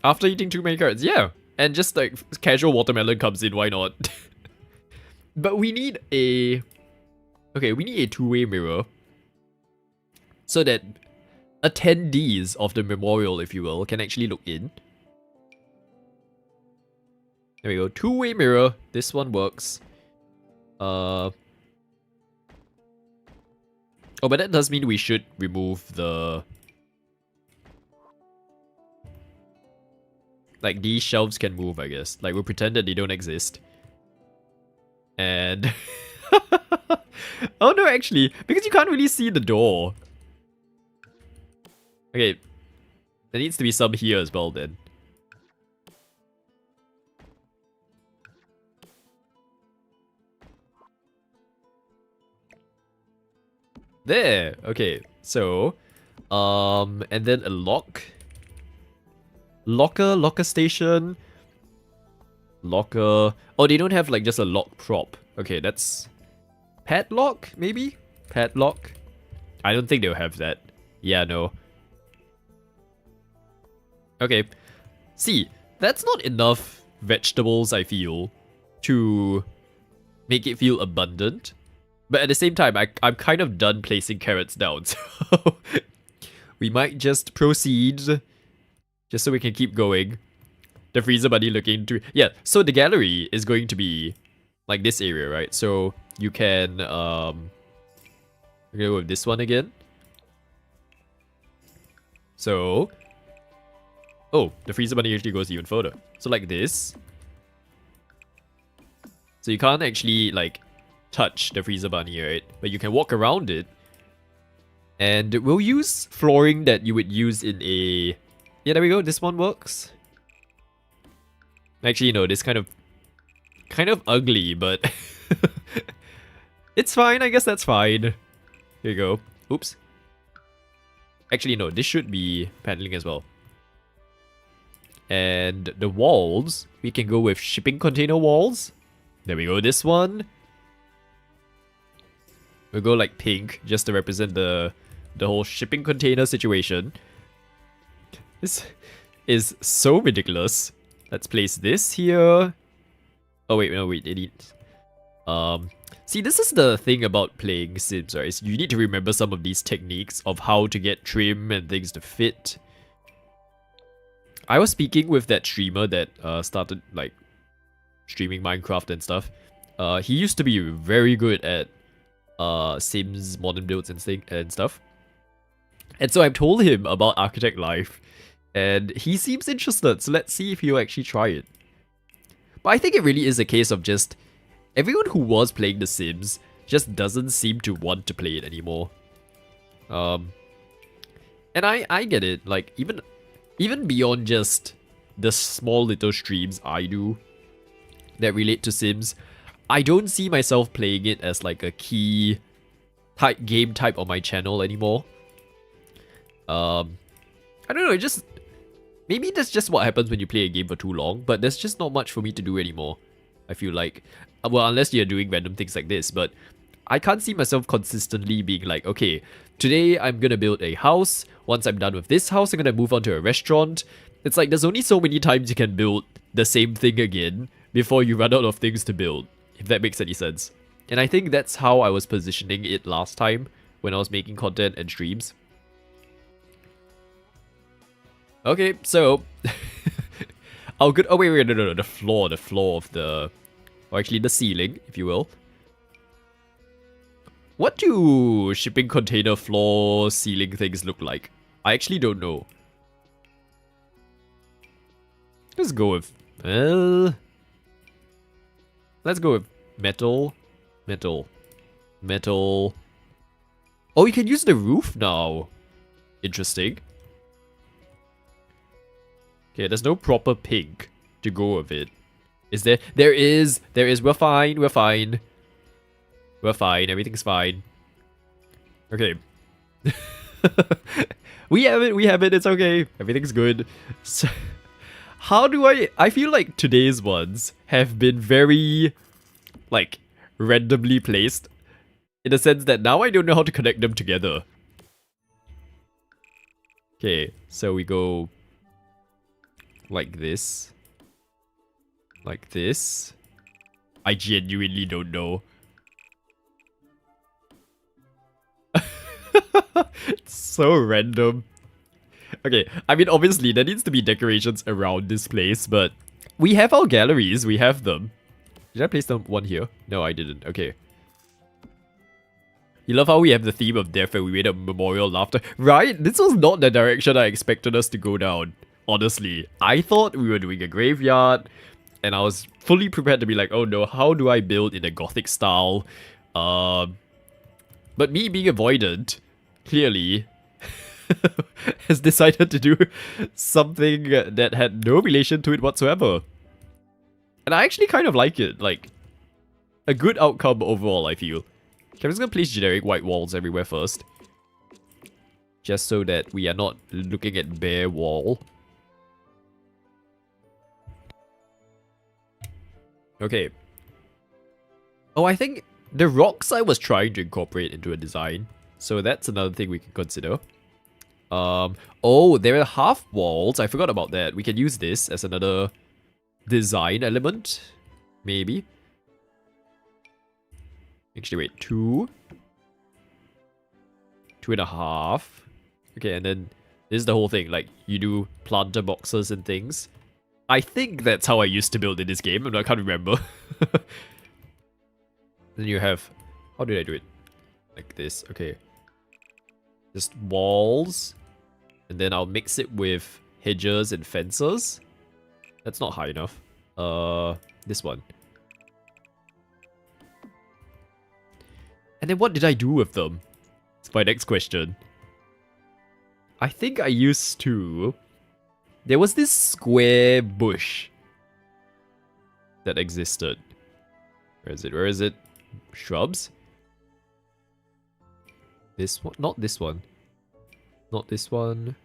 After eating too many carrots, yeah. And just like casual watermelon comes in, why not? But we need a... Okay, we need a two-way mirror. So that attendees of the memorial, if you will, can actually look in. There we go, two-way mirror. This one works. Oh, but that does mean we should remove the... Like, these shelves can move, I guess. Like, we'll pretend that they don't exist. And... Oh no, actually, because you can't really see the door. Okay. There needs to be some here as well, then. There! Okay, so... and then a lock. Locker station. Locker. Oh, they don't have like just a lock prop. Okay, that's... Padlock, maybe? Padlock? I don't think they'll have that. Yeah, no. Okay. See, that's not enough vegetables, I feel, to make it feel abundant. But at the same time, I'm kind of done placing carrots down, so... we might just proceed... Just so we can keep going. The freezer buddy looking to... Yeah, so the gallery is going to be like this area, right? So you can go with this one again. So, oh, the freezer bunny actually goes even further. So like this. So you can't actually like touch the freezer bunny, right? But you can walk around it. And we'll use flooring that you would use in a... Yeah, there we go. This one works. Actually, no, this kind of ugly, but it's fine. I guess that's fine. Here you go. Oops. Actually, no, this should be paneling as well. And the walls, we can go with shipping container walls. There we go, this one. We'll go like pink, just to represent the whole shipping container situation. This is so ridiculous. Let's place this here. Oh wait, no wait, it needs... See, this is the thing about playing Sims, right? Is you need to remember some of these techniques of how to get trim and things to fit. I was speaking with that streamer that started like streaming Minecraft and stuff. He used to be very good at Sims modern builds and stuff. And so I've told him about Architect Life, and he seems interested. So let's see if he'll actually try it. But I think it really is a case of just everyone who was playing The Sims just doesn't seem to want to play it anymore. And I get it. Like even beyond just the small little streams I do that relate to Sims, I don't see myself playing it as like a key game type on my channel anymore. I don't know, it just... Maybe that's just what happens when you play a game for too long, but there's just not much for me to do anymore, I feel like. Well, unless you're doing random things like this, but I can't see myself consistently being like, okay, today I'm gonna build a house. Once I'm done with this house, I'm gonna move on to a restaurant. It's like there's only so many times you can build the same thing again before you run out of things to build, if that makes any sense. And I think that's how I was positioning it last time when I was making content and streams. Okay, so oh wait, no, the floor of the, or actually the ceiling, if you will. What do shipping container floor ceiling things look like? I actually don't know. Let's go with let's go with metal. Oh, you can use the roof now. Interesting. Okay, there's no proper pink to go with it. Is there? There is. We're fine. Everything's fine. Okay. We have it. It's okay. Everything's good. So, how do I feel like today's ones have been very, like, randomly placed. In the sense that now I don't know how to connect them together. Okay, so we go like this. Like this. I genuinely don't know. It's so random. Okay, I mean, obviously, there needs to be decorations around this place, but we have our galleries. We have them. Did I place one here? No, I didn't. Okay. You love how we have the theme of death and we made a memorial laughter. Right? This was not the direction I expected us to go down. Honestly. I thought we were doing a graveyard. And I was fully prepared to be like, oh no, how do I build in a gothic style? But me being avoidant, clearly, has decided to do something that had no relation to it whatsoever. And I actually kind of like it. Like, a good outcome overall, I feel. Okay, I'm just gonna place generic white walls everywhere first. Just so that we are not looking at bare wall. Okay. Oh, I think the rocks I was trying to incorporate into a design. So that's another thing we can consider. Oh, there are half walls. I forgot about that. We can use this as another design element. Maybe. Actually, wait, 2. 2.5. Okay, and then this is the whole thing. Like, you do planter boxes and things. I think that's how I used to build in this game. I can't remember. Then you have... How did I do it? Like this. Okay. Just walls. And then I'll mix it with hedges and fences. That's not high enough. This one. And then what did I do with them? It's my next question. I think I used to... There was this square bush that existed. Where is it? Where is it? Shrubs? This one? Not this one. Not this one.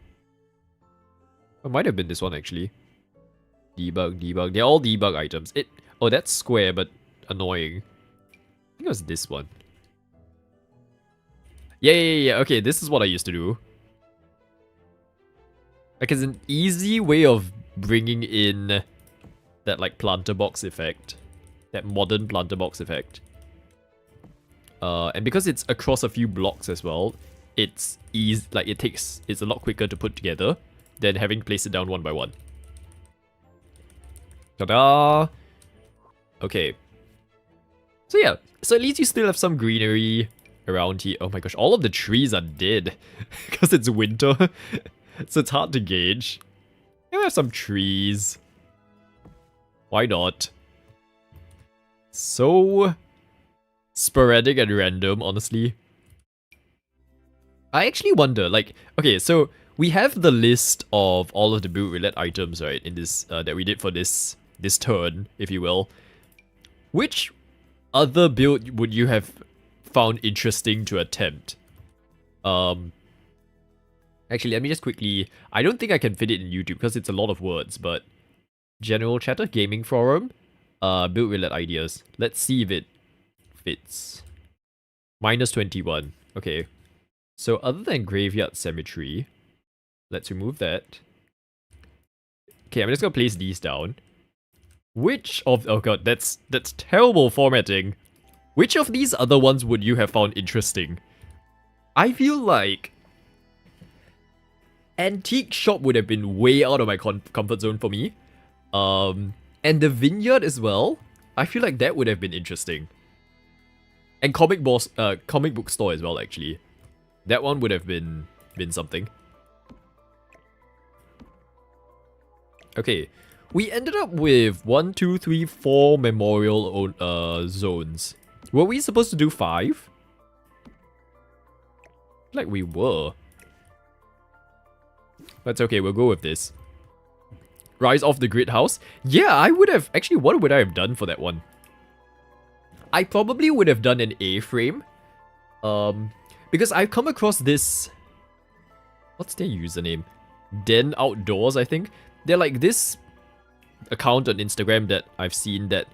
It might have been this one actually. Debug, debug. They're all debug items. Oh, that's square, but annoying. I think it was this one. Yeah. Okay, this is what I used to do. Like, it's an easy way of bringing in that, like, planter box effect. That modern planter box effect. And because it's across a few blocks as well, it's easy, like, it's a lot quicker to put together than having to place it down one by one. Ta-da! Okay. So yeah, so at least you still have some greenery around here. Oh my gosh, all of the trees are dead because it's winter. So it's hard to gauge. Yeah, we have some trees. Why not? So sporadic and random, honestly. I actually wonder, like, okay, so we have the list of all of the build roulette items, right, in this that we did for this turn, if you will. Which other build would you have found interesting to attempt? Actually, let me just quickly... I don't think I can fit it in YouTube because it's a lot of words, but... General chatter, gaming forum, build roulette ideas. Let's see if it fits. -21. Okay. So other than graveyard cemetery, let's remove that. Okay, I'm just gonna place these down. Which of... Oh god, that's terrible formatting. Which of these other ones would you have found interesting? I feel like... Antique shop would have been way out of my comfort zone for me. And the vineyard as well. I feel like that would have been interesting. And comic book store as well, actually. That one would have been something. Okay, we ended up with 1, 2, 3, 4 memorial zones. Were we supposed to do 5? Like we were. That's okay, we'll go with this. Rise of the Grid House. Yeah, I would have... Actually, what would I have done for that one? I probably would have done an A-frame. Because I've come across this... What's their username? Den Outdoors, I think. They're like this account on Instagram that I've seen that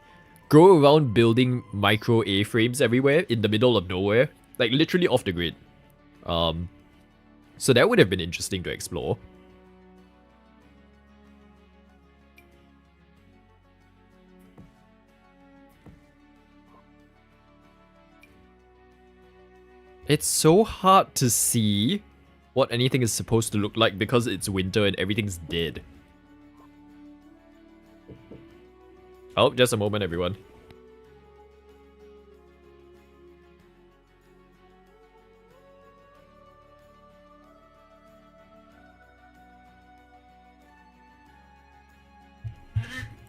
go around building micro A-frames everywhere in the middle of nowhere. Like, literally off the grid. So that would have been interesting to explore. It's so hard to see what anything is supposed to look like because it's winter and everything's dead. Oh, just a moment, everyone.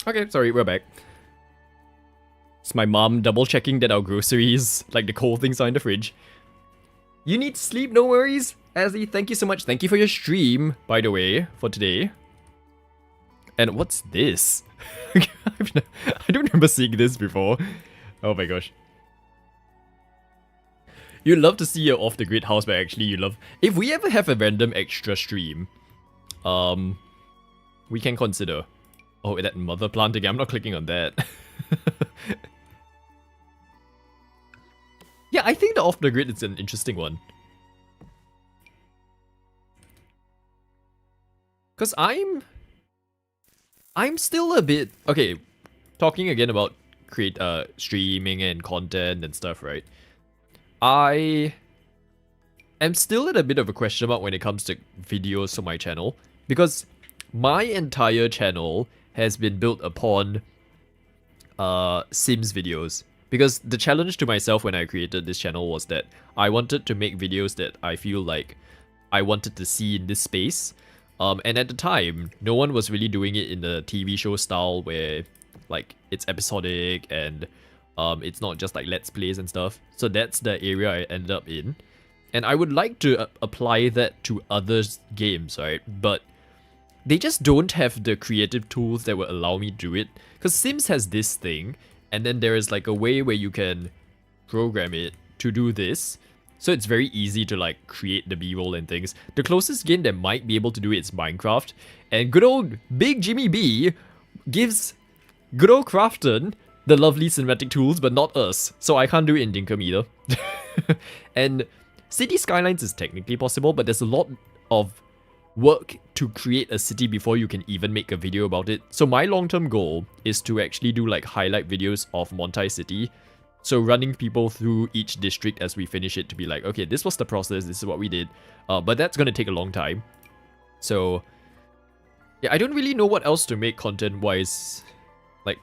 Okay, sorry, we're back. It's my mom double checking that our groceries, like the cold things, are in the fridge. You need sleep, no worries. Azzy, thank you so much. Thank you for your stream, by the way, for today. And what's this? I don't remember seeing this before. Oh my gosh. You love to see your off-the-grid house, but actually you love... If we ever have a random extra stream, we can consider... Oh, that mother plant again. I'm not clicking on that. Yeah, I think the off-the-grid is an interesting one. Because I'm still a bit... Okay, talking again about streaming and content and stuff, right? I am still at a bit of a question mark when it comes to videos for my channel. Because my entire channel has been built upon Sims videos. Because the challenge to myself when I created this channel was that I wanted to make videos that I feel like I wanted to see in this space. And at the time, no one was really doing it in the TV show style where like it's episodic and it's not just like let's plays and stuff. So that's the area I ended up in. And I would like to apply that to other games, right? But they just don't have the creative tools that will allow me to do it. Because Sims has this thing, and then there is like a way where you can program it to do this. So it's very easy to like create the B-roll and things. The closest game that might be able to do it is Minecraft. And good old Big Jimmy B gives good old Crafton the lovely cinematic tools, but not us. So I can't do it in Dinkum either. And City Skylines is technically possible, but there's a lot of work to create a city before you can even make a video about it. So my long-term goal is to actually do like highlight videos of Montai City. So running people through each district as we finish it to be like, okay, this was the process, this is what we did. But that's gonna take a long time. So yeah, I don't really know what else to make content-wise, like,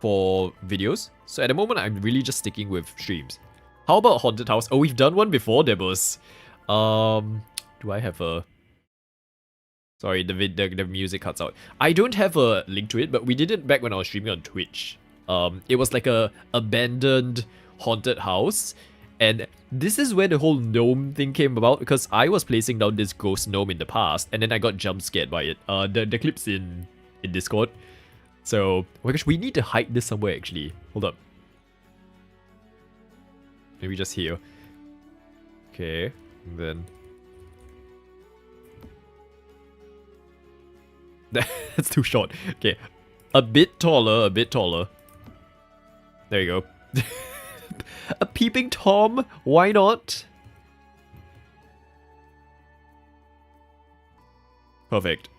for videos. So at the moment, I'm really just sticking with streams. How about Haunted House? Oh, we've done one before, Debus. Do I have a... Sorry, the music cuts out. I don't have a link to it, but we did it back when I was streaming on Twitch. It was like a abandoned haunted house. And this is where the whole gnome thing came about, because I was placing down this ghost gnome in the past, and then I got jump scared by it. The clip's in Discord. So, oh my gosh, we need to hide this somewhere actually. Hold up. Maybe just here. Okay, and then... That's too short. Okay, a bit taller, a bit taller. There you go. A peeping Tom? Why not? Perfect.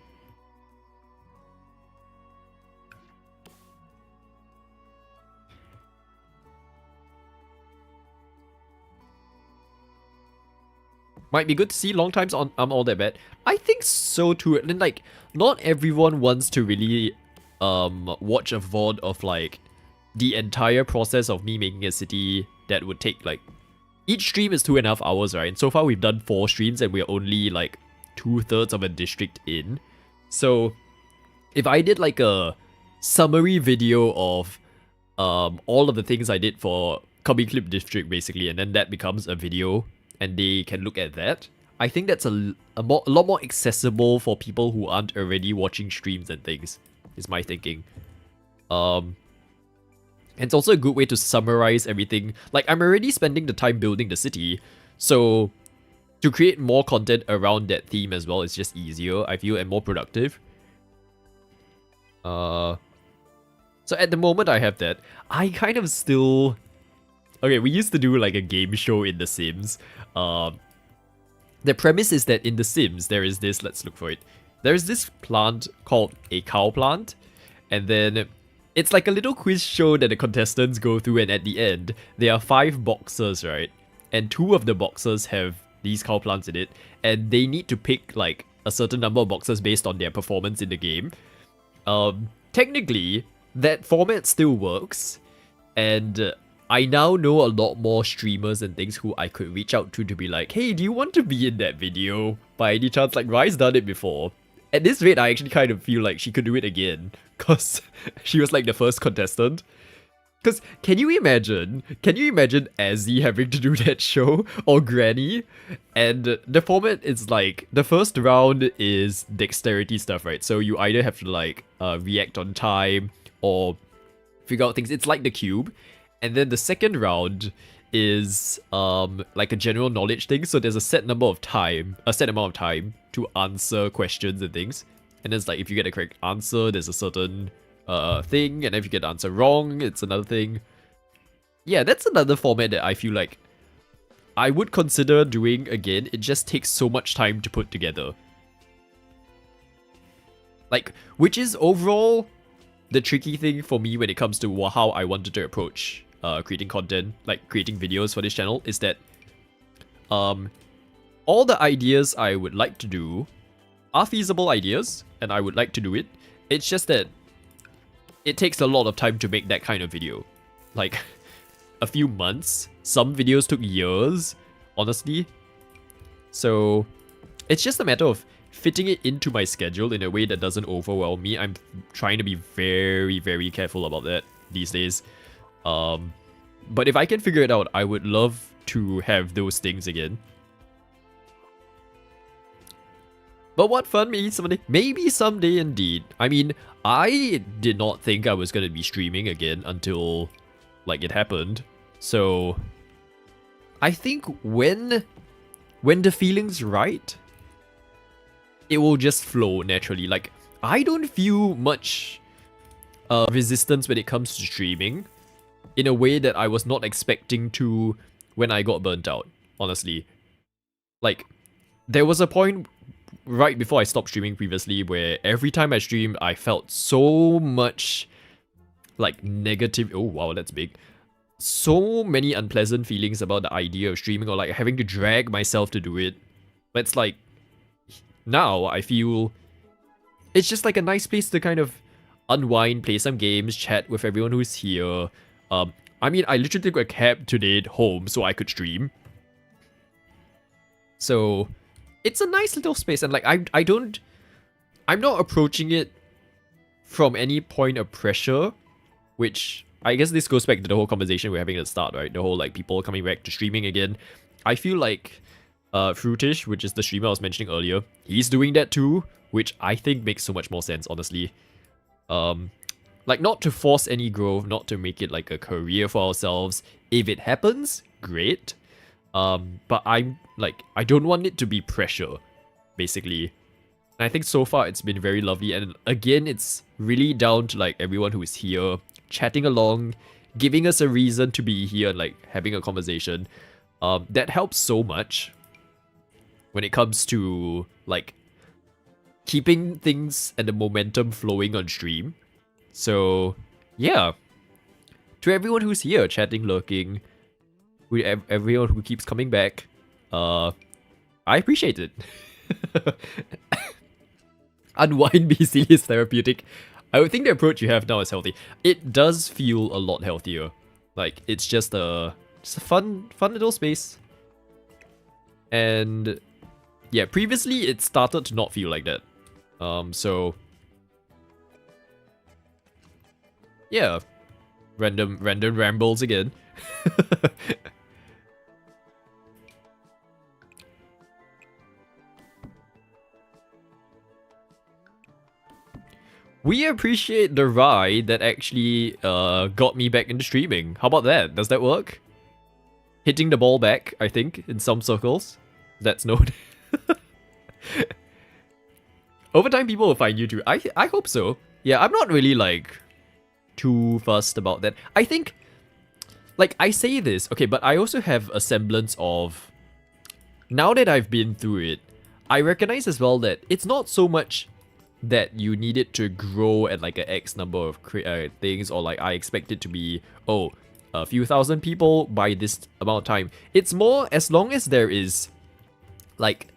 Might be good to see long times on I'm all that bad. I think so too. And then like not everyone wants to really watch a VOD of like the entire process of me making a city that would take like each stream is 2.5 hours, right? And so far we've done 4 streams and we're only like 2/3 of a district in. So if I did like a summary video of all of the things I did for Cubby Clip District basically, and then that becomes a video and they can look at that, I think that's a lot more accessible for people who aren't already watching streams and things, is my thinking. And it's also a good way to summarize everything. Like, I'm already spending the time building the city, so to create more content around that theme as well is just easier, I feel, and more productive. So at the moment I have that. I kind of still... Okay, we used to do like a game show in The Sims. The premise is that in The Sims, there is this, let's look for it. There's this plant called a cow plant, and then it's like a little quiz show that the contestants go through, and at the end, there are 5 boxes, right? And 2 of the boxes have these cow plants in it, and they need to pick like a certain number of boxes based on their performance in the game. Technically, that format still works, and I now know a lot more streamers and things who I could reach out to be like, hey, do you want to be in that video? By any chance, like Rai's done it before. At this rate, I actually kind of feel like she could do it again, because she was like the first contestant. Because can you imagine Azzy having to do that show, or Granny? And the format is like, the first round is dexterity stuff, right? So you either have to like react on time or figure out things. It's like the cube. And then the second round is like a general knowledge thing. So there's a set amount of time to answer questions and things. And it's like if you get the correct answer, there's a certain thing, and if you get the answer wrong, it's another thing. Yeah, that's another format that I feel like I would consider doing again. It just takes so much time to put together. Like, which is overall the tricky thing for me when it comes to how I wanted to approach creating content, like creating videos for this channel, is that all the ideas I would like to do are feasible ideas, and I would like to do it. It's just that it takes a lot of time to make that kind of video. like a few months. Some videos took years, honestly. So it's just a matter of fitting it into my schedule in a way that doesn't overwhelm me. I'm trying to be very, very careful about that these days. But if I can figure it out, I would love to have those things again. But what fun, maybe someday. Maybe someday indeed. I mean, I did not think I was going to be streaming again until, like, it happened. So, I think when the feeling's right, it will just flow naturally. Like, I don't feel much resistance when it comes to streaming in a way that I was not expecting to when I got burnt out, honestly. Like, there was a point right before I stopped streaming previously where every time I streamed, I felt so much, like, negative... Oh, wow, that's big. So many unpleasant feelings about the idea of streaming, or, like, having to drag myself to do it. But it's like, now I feel it's just like a nice place to kind of unwind, play some games, chat with everyone who's here. I mean, I literally took a cab today home so I could stream. So it's a nice little space, and like I'm not approaching it from any point of pressure, which I guess this goes back to the whole conversation we're having at the start, right? The whole like people coming back to streaming again. I feel like Fruitish, which is the streamer I was mentioning earlier, he's doing that too, which I think makes so much more sense, honestly. Like, not to force any growth, not to make it like a career for ourselves. If it happens, great. But I don't want it to be pressure, basically. And I think so far it's been very lovely, and again, it's really down to like everyone who is here, chatting along, giving us a reason to be here, and like having a conversation. That helps so much when it comes to like keeping things and the momentum flowing on stream. So yeah, to everyone who's here, chatting, lurking, everyone who keeps coming back, I appreciate it. Unwind BC is therapeutic. I would think the approach you have now is healthy. It does feel a lot healthier. Like, it's just a fun little space. And yeah, previously it started to not feel like that. So yeah, random rambles again. We appreciate the ride that actually got me back into streaming. How about that? Does that work? Hitting the ball back, I think, in some circles. That's known. Over time, people will find you too. I hope so. Yeah, I'm not really, like, too fussed about that. I think, like, I say this, okay, but I also have a semblance of... Now that I've been through it, I recognize as well that it's not so much that you need it to grow at like an X number of things, or like I expect it to be, oh, a few thousand people by this amount of time. It's more, as long as there is like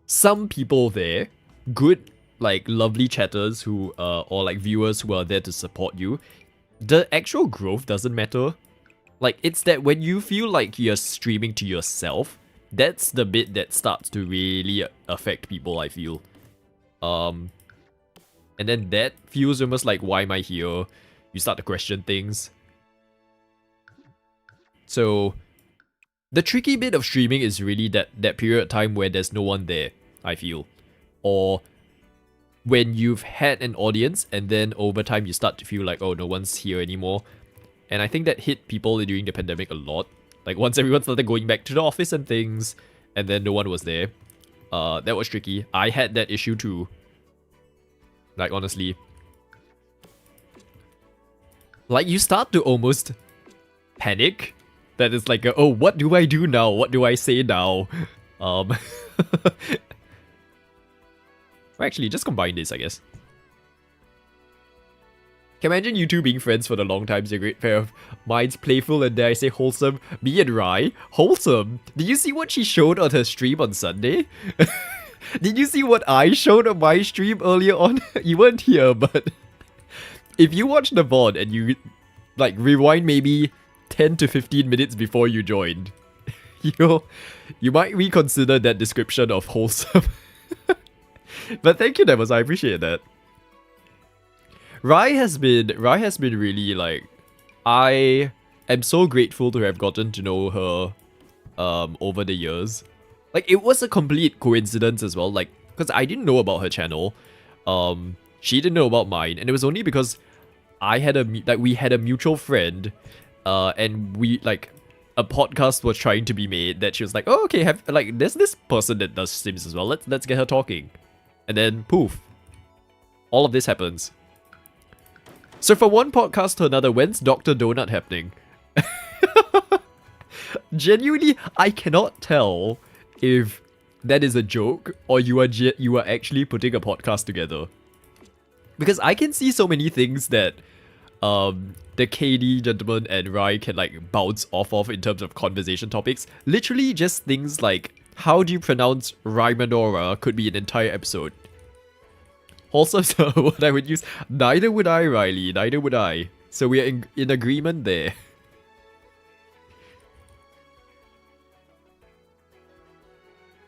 some people there, good, like lovely chatters who or like viewers who are there to support you, the actual growth doesn't matter. Like, it's that when you feel like you're streaming to yourself, that's the bit that starts to really affect people, I feel. And then that feels almost like, why am I here? You start to question things. So the tricky bit of streaming is really that period of time where there's no one there, I feel. Or when you've had an audience and then over time you start to feel like, oh, no one's here anymore. And I think that hit people during the pandemic a lot. Like, once everyone started going back to the office and things, and then no one was there. That was tricky. I had that issue too. Like, honestly. Like, you start to almost panic. That it's like, oh, what do I do now? What do I say now? Actually, just combine this, I guess. Can imagine you two being friends for the long time. It's a great pair of minds, playful, and dare I say wholesome. Me and Rai, wholesome. Did you see what she showed on her stream on Sunday? Did you see what I showed on my stream earlier on? You weren't here, but if you watch the VOD and you like rewind maybe 10 to 15 minutes before you joined. You might reconsider that description of wholesome. But thank you, Devos. I appreciate that. Rai has been really like, I am so grateful to have gotten to know her over the years. Like, it was a complete coincidence as well, like, because I didn't know about her channel. She didn't know about mine, and it was only because we had a mutual friend, and we, like, a podcast was trying to be made that she was like, oh, okay, there's this person that does Sims as well, let's get her talking. And then, poof, all of this happens. So from one podcast to another, when's Dr. Donut happening? Genuinely, I cannot tell if that is a joke or you are actually putting a podcast together. Because I can see so many things that the KD gentleman and Rai can like bounce off of in terms of conversation topics. Literally just things like, how do you pronounce Raimanora could be an entire episode. Also, so what I would use, neither would I, Riley, neither would I. So we are in agreement there.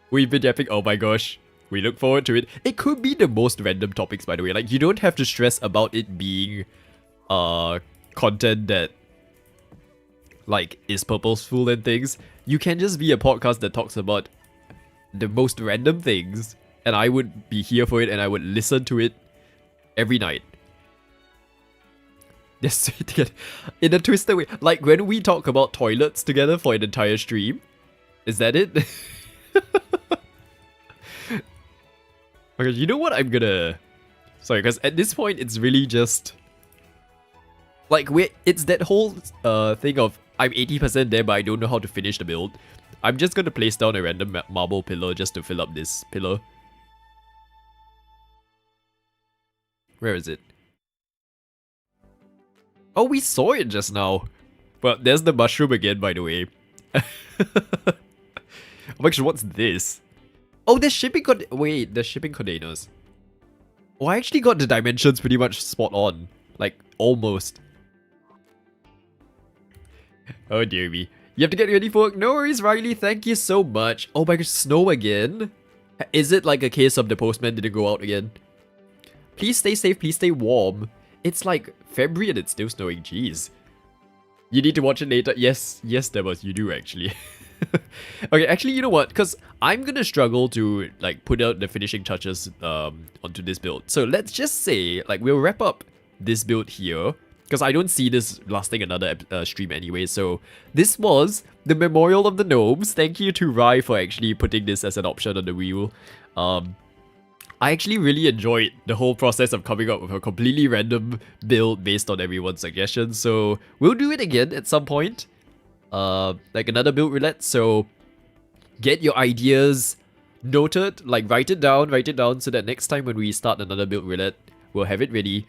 We've been yapping, oh my gosh. We look forward to it. It could be the most random topics, by the way. Like, you don't have to stress about it being content that like is purposeful and things. You can just be a podcast that talks about the most random things, and I would be here for it and I would listen to it every night. Yes, in a twisted way. Like when we talk about toilets together for an entire stream. Is that it? Okay, you know what I'm gonna... Sorry, because at this point it's really just... Like, it's that whole thing of I'm 80% there but I don't know how to finish the build. I'm just gonna place down a random marble pillar just to fill up this pillar. Where is it? Oh, we saw it just now. But there's the mushroom again, by the way. Oh my gosh, what's this? Oh, the shipping the shipping containers. Oh, I actually got the dimensions pretty much spot on. Like, almost. Oh dear me. You have to get ready for work. No worries, Riley. Thank you so much. Oh my gosh, snow again? Is it like a case of the postman didn't go out again? Please stay safe, please stay warm. It's like February and it's still snowing, jeez. You need to watch it later. Yes, Devos, you do actually. Okay, actually, you know what? Because I'm gonna struggle to like put out the finishing touches onto this build. So let's just say, like, we'll wrap up this build here. Because I don't see this lasting another stream anyway. So this was the Memorial of the Gnomes. Thank you to Rai for actually putting this as an option on the wheel. I actually really enjoyed the whole process of coming up with a completely random build based on everyone's suggestions. So we'll do it again at some point. Like another build roulette. So get your ideas noted, like write it down so that next time when we start another build roulette, we'll have it ready.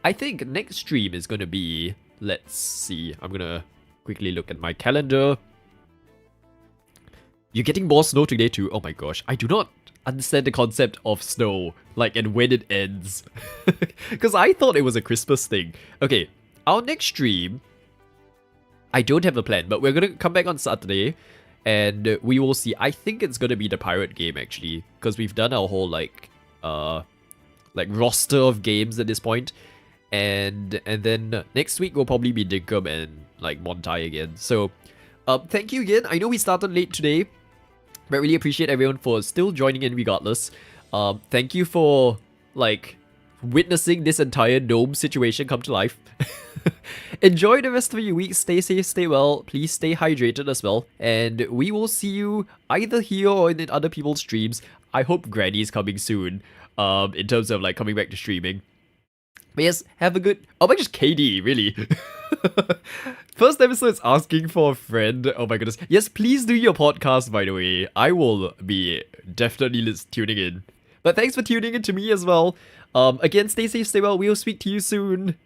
I think next stream is gonna be, let's see, I'm gonna quickly look at my calendar. You're getting more snow today too? Oh my gosh, I do not understand the concept of snow, like, and when it ends. Because I thought it was a Christmas thing. Okay, our next stream, I don't have a plan, but we're gonna come back on Saturday, and we will see. I think it's gonna be the pirate game, actually, because we've done our whole, like roster of games at this point. And then next week will probably be Dinkum and like Montai again. So thank you again. I know we started late today, but really appreciate everyone for still joining in regardless. Thank you for like witnessing this entire Gnome situation come to life. Enjoy the rest of your week. Stay safe, stay well. Please stay hydrated as well. And we will see you either here or in other people's streams. I hope Granny's coming soon. In terms of like coming back to streaming. But yes, have a good... Oh my gosh, KD, really? First episode is asking for a friend. Oh my goodness. Yes, please do your podcast, by the way. I will be definitely tuning in. But thanks for tuning in to me as well. Again, stay safe, stay well. We'll speak to you soon.